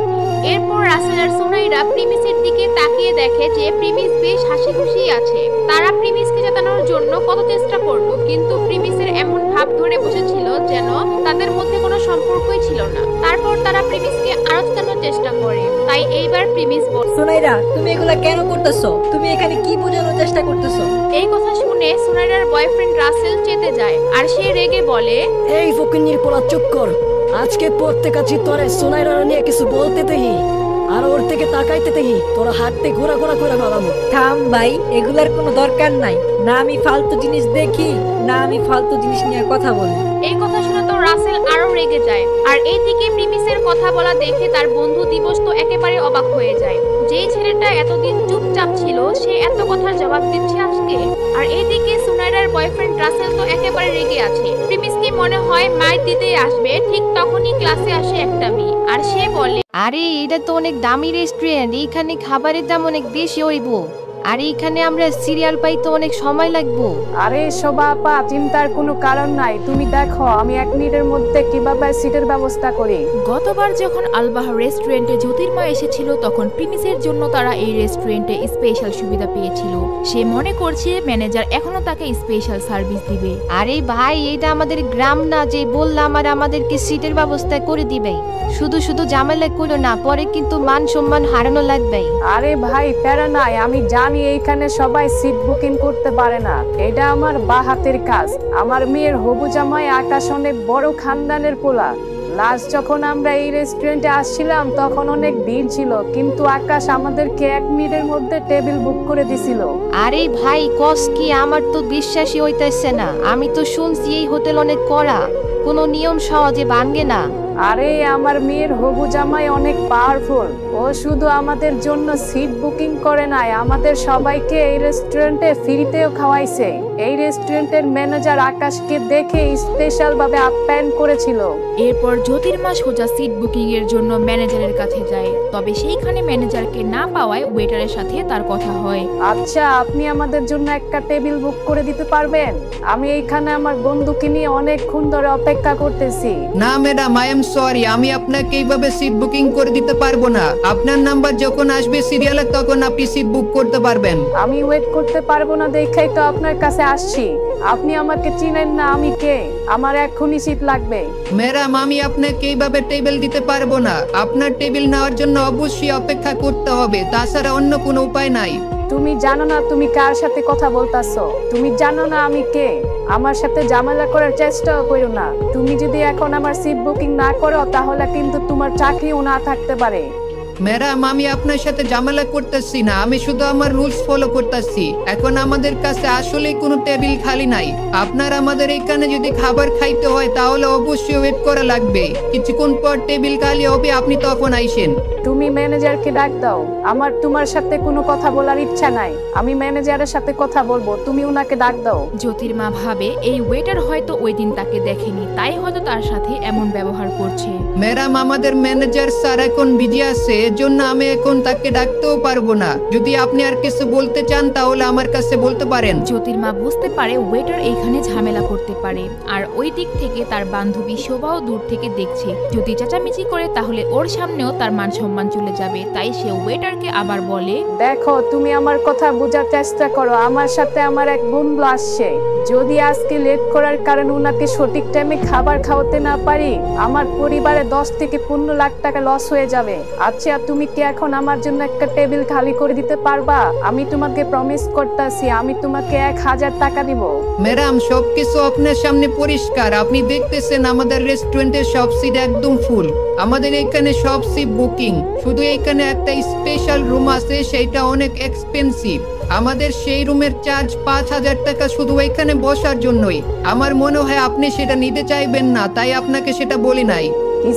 এরপর রাসেল আর সুনাইরা প্রিমিসের দিকে তাকিয়ে দেখে যে প্রিমিস বেশ হাসি খুশি আছে। তারা প্রিমিসকে জেতানোর জন্য কত চেষ্টা করলো, কিন্তু প্রিমিসের এমন ভাব ধরে বসেছিল যেন তাদের মধ্যে কোনো সম্পর্কই ছিল না। তারপর তারা প্রিমিসকে আরো জেতানোর চেষ্টা করে। তাই এইবার প্রিমিস বলে, সুনাইরা তুমি এগুলা কেন করতেছো? তুমি এখানে কি বোঝানোর চেষ্টা করতেছো? এই কথা শুনে সুনাইরার বয়ফ্রেন্ড রাসেল চেতে যায় আর সে রেগে বলে, এই ফকিন্নির পোলা চুপ কর। আজকে পড়তে কাছি তোরে সুনাইরা নিয়ে কিছু বলতে দেখি আর ওর থেকে তাকাইতে দেখি তোরা হাঁটতে ঘোরা ঘোরা করে বাড়াবো। থাম ভাই, এগুলার কোনো দরকার নাই। না আমি ফালতু জিনিস দেখি, না আমি ফালতু জিনিস নিয়ে কথা বলি। এই কথা শুনে তো রাসেল আরো রেগে যায়। আর এইদিকে প্রিমিসের কথা বলা দেখে তার বন্ধু দিবস তো একেবারে অবাক হয়ে যায়। যেই ছেলেটা এতদিন চুপচাপ ছিল সে এত কথার জবাব দিচ্ছে আজকে। আর এইদিকে সুনাইরার বয়ফ্রেন্ড রাসেল তো একেবারে রেগে আছে। প্রিমিসকে মনে হয় মাইর দিতেই আসবে। ঠিক তখনই ক্লাসে আসে একটা মেয়ে আর সে বলে, আরে এটা তো অনেক দামি রেস্টুরেন্ট, এইখানে খাবারের দাম অনেক বেশি হইব, আর এইখানে আমরা সিরিয়াল পাইতে অনেক সময় লাগবো। আরে শোভা আপা, চিন্তার কোনো কারণ নাই। তুমি দেখো আমি 1 মিনিটের মধ্যে কিভাবে সিটের ব্যবস্থা করি। গতবার যখন আলবাহার রেস্টুরেন্টে জ্যোতির্মা এসেছিল তখন প্রিমিসের জন্য তারা এই রেস্টুরেন্টে স্পেশাল সুবিধা পেয়েছিল। সে মনে করছে ম্যানেজার এখনো তাকে স্পেশাল সার্ভিস দিবে। আরে ভাই, এটা আমাদের গ্রাম না যে বললাম আর আমাদেরকে সিটের ব্যবস্থা করে দিবে। শুধু শুধু ঝামেলা করো না, পরে কিন্তু মান সম্মান হারানো লাগবে। আরে ভাই প্যারা নাই, আমি জানি এইখানে সবাই সিট বুকিং করতে পারে না। এটা আমার বা হাতের কাজ। আমার মেয়ের হবু জামাই আকাশ অনেক বড় খানদানের পোলা। লাস্ট যখন আমরা এই রেস্টুরেন্টে আসছিলাম তখন অনেক ভিড় ছিল, কিন্তু আকাশ আমাদেরকে 1 মিনিটের মধ্যে টেবিল বুক করে দিছিল। আরে ভাই কস কি, আমার তো বিশ্বাসই হইতেছে না। আমি তো শুনছি এই হোটেল অনেক কড়া, কোনো নিয়ম সহজে ভাঙে না। আরে আমার মেয়ের হবু জামাই অনেক পাওয়ারফুল। ও শুধু আমাদের জন্য সিট বুকিং করে নাই, আমাদের সবাইকে এই রেস্টুরেন্টে ফ্রিতেও খাওয়াইছে। এই রেস্টুরেন্টের ম্যানেজার আকাশকে দেখে স্পেশাল ভাবে আপ্যায়ন করেছিল। এরপর জ্যোতির্মা সোজা সিট বুকিং এর জন্য ম্যানেজারের কাছে যায়। তবে সেইখানে ম্যানেজারকে না পাওয়ায় ওয়েটারের সাথে তার কথা হয়। আচ্ছা, আপনি আমাদের জন্য একটা টেবিল বুক করে দিতে পারবেন? আমি এইখানে আমার বন্ধুকে নিয়ে অনেকক্ষণ ধরে অপেক্ষা করতেছি। না ম্যাডাম, আই এম সরি, আমি আপনাকে এইভাবে সিট বুকিং করে দিতে পারবো না। আপনার নাম্বার যখন আসবে সিরিয়ালে তখন আপনি সিট বুক করতে পারবেন। আমি ওয়েট করতে পারবো না দেখাই তো আপনার কাছে আসছি। আপনি আমাকে চিনেন না, আমি কে? আমার এখনই সিট লাগবে। ম্যাডাম, আমি আপনাকে এইভাবে টেবিল দিতে পারবো না। আপনার টেবিল নেওয়ার জন্য অবশ্যই অপেক্ষা করতে হবে, তাছাড়া অন্য কোনো উপায় নাই। তুমি জানো না তুমি কার সাথে কথা বলতাছো? তুমি জানো না আমি কে? আমার সাথে ঝামেলা করার চেষ্টাও করো না। তুমি যদি এখন আমার সিট বুকিং না করো তাহলে কিন্তু তোমার চাকরিও না থাকতে পারে। ম্যাডাম, আমি আপনার সাথে ঝামেলা করতেছি না, আমি শুধু আমার রুলস ফলো করতেছি। এখন আমাদের কাছে আসলে কোনো টেবিল খালি নাই। আপনার আমাদের এখানে যদি খাবার খাইতে হয় তাহলে অবশ্যই ওয়েট করা লাগবে। কিছুক্ষণ পর টেবিল খালি হবে, আপনি তখন আইসেন। তুমি ম্যানেজারকে ডাক দাও, আমার তোমার সাথে কোনো কথা বলার ইচ্ছা নাই। আমি ম্যানেজারের সাথে কথা বলবো, তুমি উনাকে ডাক দাও। জ্যোতির্মা ভাবে এই ওয়েটার হয়তো ওই দিন তাকে দেখেনি, তাই হয়তো তার সাথে এমন ব্যবহার করছে। ম্যাডাম, আমাদের ম্যানেজার স্যার এখন বিজি আছে, এজন্য আমি এখন তাকে ডাকতেও পারবো না। যদি আপনি আর কিছু বলতে চান তাহলে আমার কাছে বলতে পারেন। জ্যোতির্মা বুঝতে পারে ওয়েটার এইখানে ঝামেলা করতে পারে, আর ওই দিক থেকে তার বান্ধবী শোভাও দূর থেকে দেখছে। যদি চেঁচামেচি করে তাহলে ওর সামনেও তার মান সম্মান চলে যাবে। তাই সে ওয়েটারকে আবার বলে, দেখো তুমি আমার কথা বোঝার চেষ্টা করো। আমার সাথে আমার এক বন্ধু আসছে। যদি আজকে লেট করার কারণে উনাকে সঠিক টাইমে খাবার খাওয়াতে না পারি, আমার পরিবারে 10 থেকে 15 লাখ টাকা লস হয়ে যাবে। আচ্ছা, তুমি কি এখন আমার জন্য একটা টেবিল খালি করে দিতে পারবা? আমি তোমাকে প্রমিস করতেছি আমি তোমাকে 1000 টাকা দিব। ম্যাডাম, সবকিছু আপনার সামনে পরিষ্কার। আপনি দেখতেছেন আমাদের রেস্টুরেন্টের সব সিট একদম ফুল। আমাদের এখানে সব সিট বুকিং। শুধু এখানে একটা স্পেশাল রুম আছে, সেটা অনেক এক্সপেন্সিভ। আমাদের সেই রুমের চার্জ 5000 টাকা শুধু এখানে বসার জন্যই। আমার মনে হয় আপনি সেটা নিতে চাইবেন না, তাই আপনাকে সেটা বলি নাই।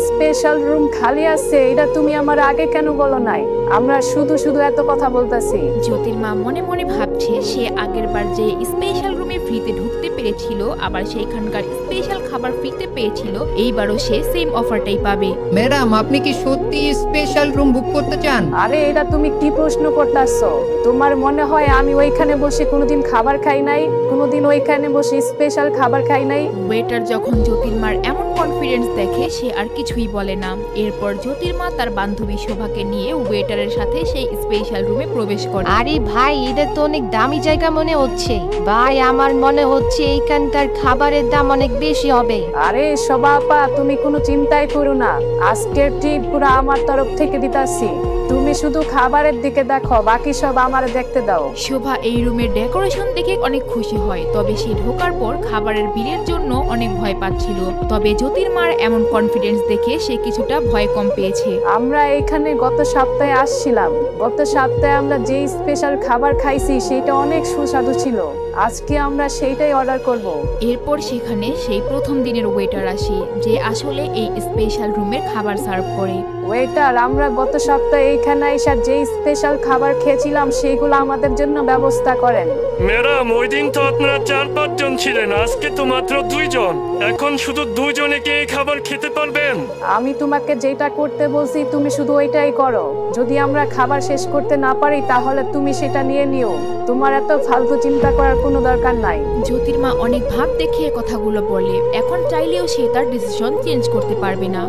স্পেশাল রুম খালি আছে, এটা তুমি আমার আগে কেন বলো নাই? আমরা শুধু শুধু এত কথা বলতেছি। জ্যোতির্মা মনে মনে ভাবছে সে আগের বার যে স্পেশাল রুমে ফ্রিতে ঢুকতে পেরেছিল, আবার সেইখানকার স্পেশাল খাবার ফ্রিতে পেয়েছিল, এইবারও সে সেম অফারটাই পাবে। ম্যাডাম, আপনি কি সত্যি স্পেশাল রুম বুক করতে চান? আরে এটা তুমি কি প্রশ্ন করতেছো? তোমার মনে হয় আমি ওইখানে বসে কোনোদিন খাবার খাই নাই, কোনোদিন ওইখানে বসে স্পেশাল খাবার খাই নাই? ওয়েটার যখন জ্যোতির্মার এমন কনফিডেন্স দেখে সে আর কিছুই বলে না। এরপর জ্যোতির্মা তার বান্ধবী শোভাকে নিয়ে ওয়েটারের সাথে সেই স্পেশাল রুমে প্রবেশ করে। আরে ভাই, এটা তো অনেক দামি জায়গা মনে হচ্ছে। ভাই, আমার মনে হচ্ছে এইখানকার খাবারের দাম অনেক বেশি হবে। আরে শোভা আপা, তুমি কোনো চিন্তাই করো না, আজকের ট্রিট পুরো আমার তরফ থেকে দিতাছি। তুমি শুধু খাবারের দিকে দেখো, বাকি সব আমার দেখতে দাও। শোভা এই রুমের ডেকোরেশন দেখে অনেক খুশি হয়, তবে সে ঢোকার পর খাবারের বিলের জন্য অনেক ভয় পাচ্ছিল। তবে জ্যোতির্মার এমন কনফিডেন্স দেখে সে কিছুটা ভয় কম পেয়েছে। আমরা এখানে গত সপ্তাহে আসছিলাম। গত সপ্তাহে আমরা যে স্পেশাল খাবার খাইছি সেটা অনেক সুস্বাদু ছিল। আজকে আমরা সেইটাই অর্ডার করব। এরপর সেখানে সেই প্রথম দিনের ওয়েটার আসে, যে আসলে এই স্পেশাল রুমের খাবার সার্ভ করে। ওয়েটার, আমরা গত সপ্তাহে এইখানে এসে যে স্পেশাল খাবার খেয়েছিলাম সেইগুলো আমাদের জন্য ব্যবস্থা করেন। ম্যাডাম, ওই দিন তো আপনারা 4-5 জন ছিলেন, আজকে তো মাত্র 2 জন। এখন শুধু 2 জনে কি এই খাবার খেতে পারবেন? আমি তোমাকে যেটা করতে বলছি তুমি শুধু ওইটাই করো। যদি আমরা খাবার শেষ করতে না পারি তাহলে তুমি সেটা নিয়ে নিও। তোমার এত ফালতু চিন্তা করার কোনো দরকার নাই। জ্যোতির্মা অনেক ভাব দেখিয়ে কথাগুলো বলে। এখন চাইলেও সে তার ডিসিশন চেঞ্জ করতে পারবে না।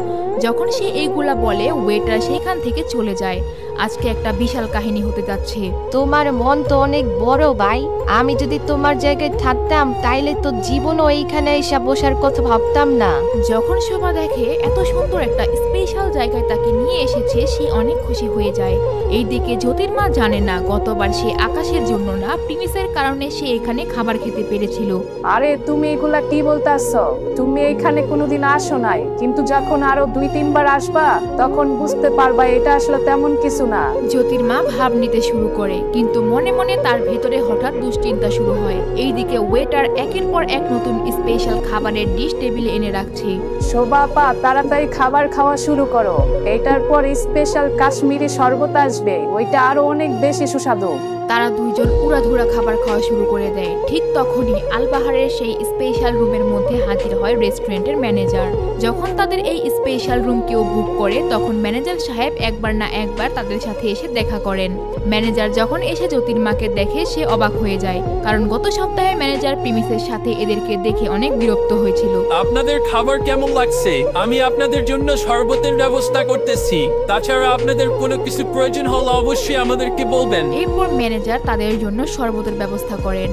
যখন সে এইগুলা বলে, ওয়েটার সেখান থেকে চলে যায়। আজকে একটা বিশাল কাহিনী হতে যাচ্ছে। তোমার মন তো অনেক বড় ভাই। আমি যদি তোমার জায়গায় থাকতাম তাইলে তো জীবনও এইখানে এসে বসার কথা ভাবতাম না। যখন শোভা দেখে এত সুন্দর একটা স্পেশাল জায়গায় তাকে নিয়ে এসেছে, সে অনেক খুশি হয়ে যায়। এইদিকে জ্যোতির্মা জানে না গতবার সে আকাশের জন্য না, প্রিমিসের কারণে সে এখানে খাবার খেতে পেরেছিল। আরে তুমি এগুলা কি বলতাছো? তুমি এখানে কোনোদিন আসো নাই, কিন্তু যখন আরো 2-3 বার আসবা তখন বুঝতে পারবা এটা আসলে তেমন কিছু না। জ্যোতির্মা ভাব নিতে শুরু করে, কিন্তু মনে মনে তার ভেতরে হঠাৎ দুশ্চিন্তা শুরু হয়। এইদিকে ওয়েটার একের পর এক নতুন স্পেশাল খাবারের ডিশ টেবিলে এনে রাখছে। শোভা আপা, তাড়াতাড়ি খাবার খাওয়া শুরু করো। এটার পর স্পেশাল কাশ্মীরি শরবত আসবে, ওইটা আরো অনেক বেশি সুস্বাদু। তারা দুইজন উড়াধুরা খাবার খাওয়া শুরু করে দেয়। ঠিক তখনই আলবাহারের সেই স্পেশাল রুমের মধ্যে হাজির হয় রেস্টুরেন্টের ম্যানেজার। যখন তাদের এই স্পেশাল রুম কেউ বুক করে, তখন ম্যানেজার সাহেব একবার না একবার তাদের সাথে এসে দেখা করেন। ম্যানেজার যখন এসে জ্যোতির্মাকে দেখে সে অবাক হয়ে যায়, কারণ গত সপ্তাহে ম্যানেজার প্রিমিসের সাথে এদেরকে দেখে অনেক বিরক্ত হয়েছিল। আপনাদের খাবার কেমন লাগছে? আমি আপনাদের জন্য শরবতের ব্যবস্থা করতেছি। তাছাড়া আপনাদের কোনো কিছু প্রয়োজন হলে অবশ্যই আমাদেরকে বলবেন। এরপর ম্যানেজার তাদের জন্য শরবতের ব্যবস্থা করেন।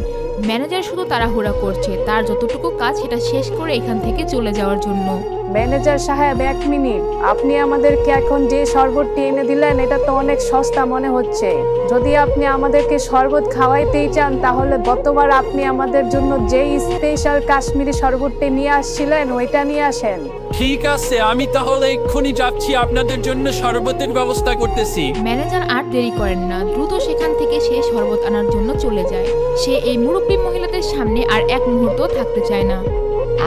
ম্যানেজার শুধু তাড়াহুড়া করছে তার যতটুকু কাজ সেটা শেষ করে এখান থেকে চলে যাওয়ার জন্য। ম্যানেজার সাহেব, 1 মিনিট। আপনি আমাদেরকে এখন যে শরবতটি এনে দিলেন এটা তো অনেক সস্তা মনে হচ্ছে। যদি আপনি আমাদেরকে শরবত খাওয়াইতেই চান তাহলে গতবার আপনি আমাদের জন্য যেই স্পেশাল কাশ্মীরি শরবতটি নিয়ে আসছিলেন ওইটা নিয়ে আসেন। ঠিক আছে, আমি তাহলে এক্ষুনি যাচ্ছি, আপনাদের জন্য শরবতের ব্যবস্থা করতেছি। ম্যানেজার আর দেরি করেন না, দ্রুত সেখান থেকে সে শরবত আনার জন্য চলে যায়। সে এই মুরব্বী মহিলাদের সামনে আর এক মুহূর্ত থাকতে চায় না।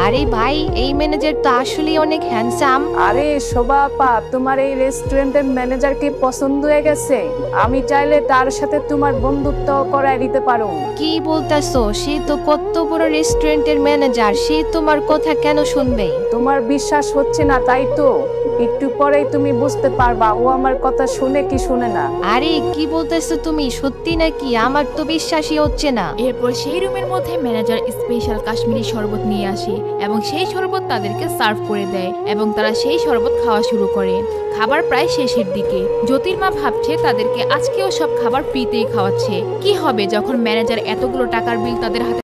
আরে ভাই, এই ম্যানেজার তো আসলে অনেক হ্যান্ডসাম। আরে শোভা আপা, তোমার এই রেস্টুরেন্টের ম্যানেজার কি পছন্দ হয়ে গেছে? আমি চাইলে তার সাথে তোমার বন্ধুত্ব করায় দিতে পারো। কি বলতাছো? সে তো কত বড় রেস্টুরেন্টের ম্যানেজার, সে তোমার কথা কেন শুনবে? তোমার বিশ্বাস হচ্ছে না তাই তো? একটু পরেই তুমি বুঝতে পারবা ও আমার কথা শুনে কি শুনে না। আরে কি বলতেছো তুমি? সত্যি নাকি? আমার তো বিশ্বাসই হচ্ছে না। এরপর সেই রুমের মধ্যে ম্যানেজার স্পেশাল কাশ্মীরি শরবত নিয়ে আসে এবং সেই শরবত তাদেরকে সার্ভ করে দেয় এবং তারা সেই শরবত খাওয়া শুরু করে। খাবার প্রায় শেষের দিকে। জ্যোতির্মা ভাবছে তাদেরকে আজকেও সব খাবার ফ্রিতেই খাওয়াচ্ছে। কি হবে যখন ম্যানেজার এতগুলো টাকার বিল তাদের হাতে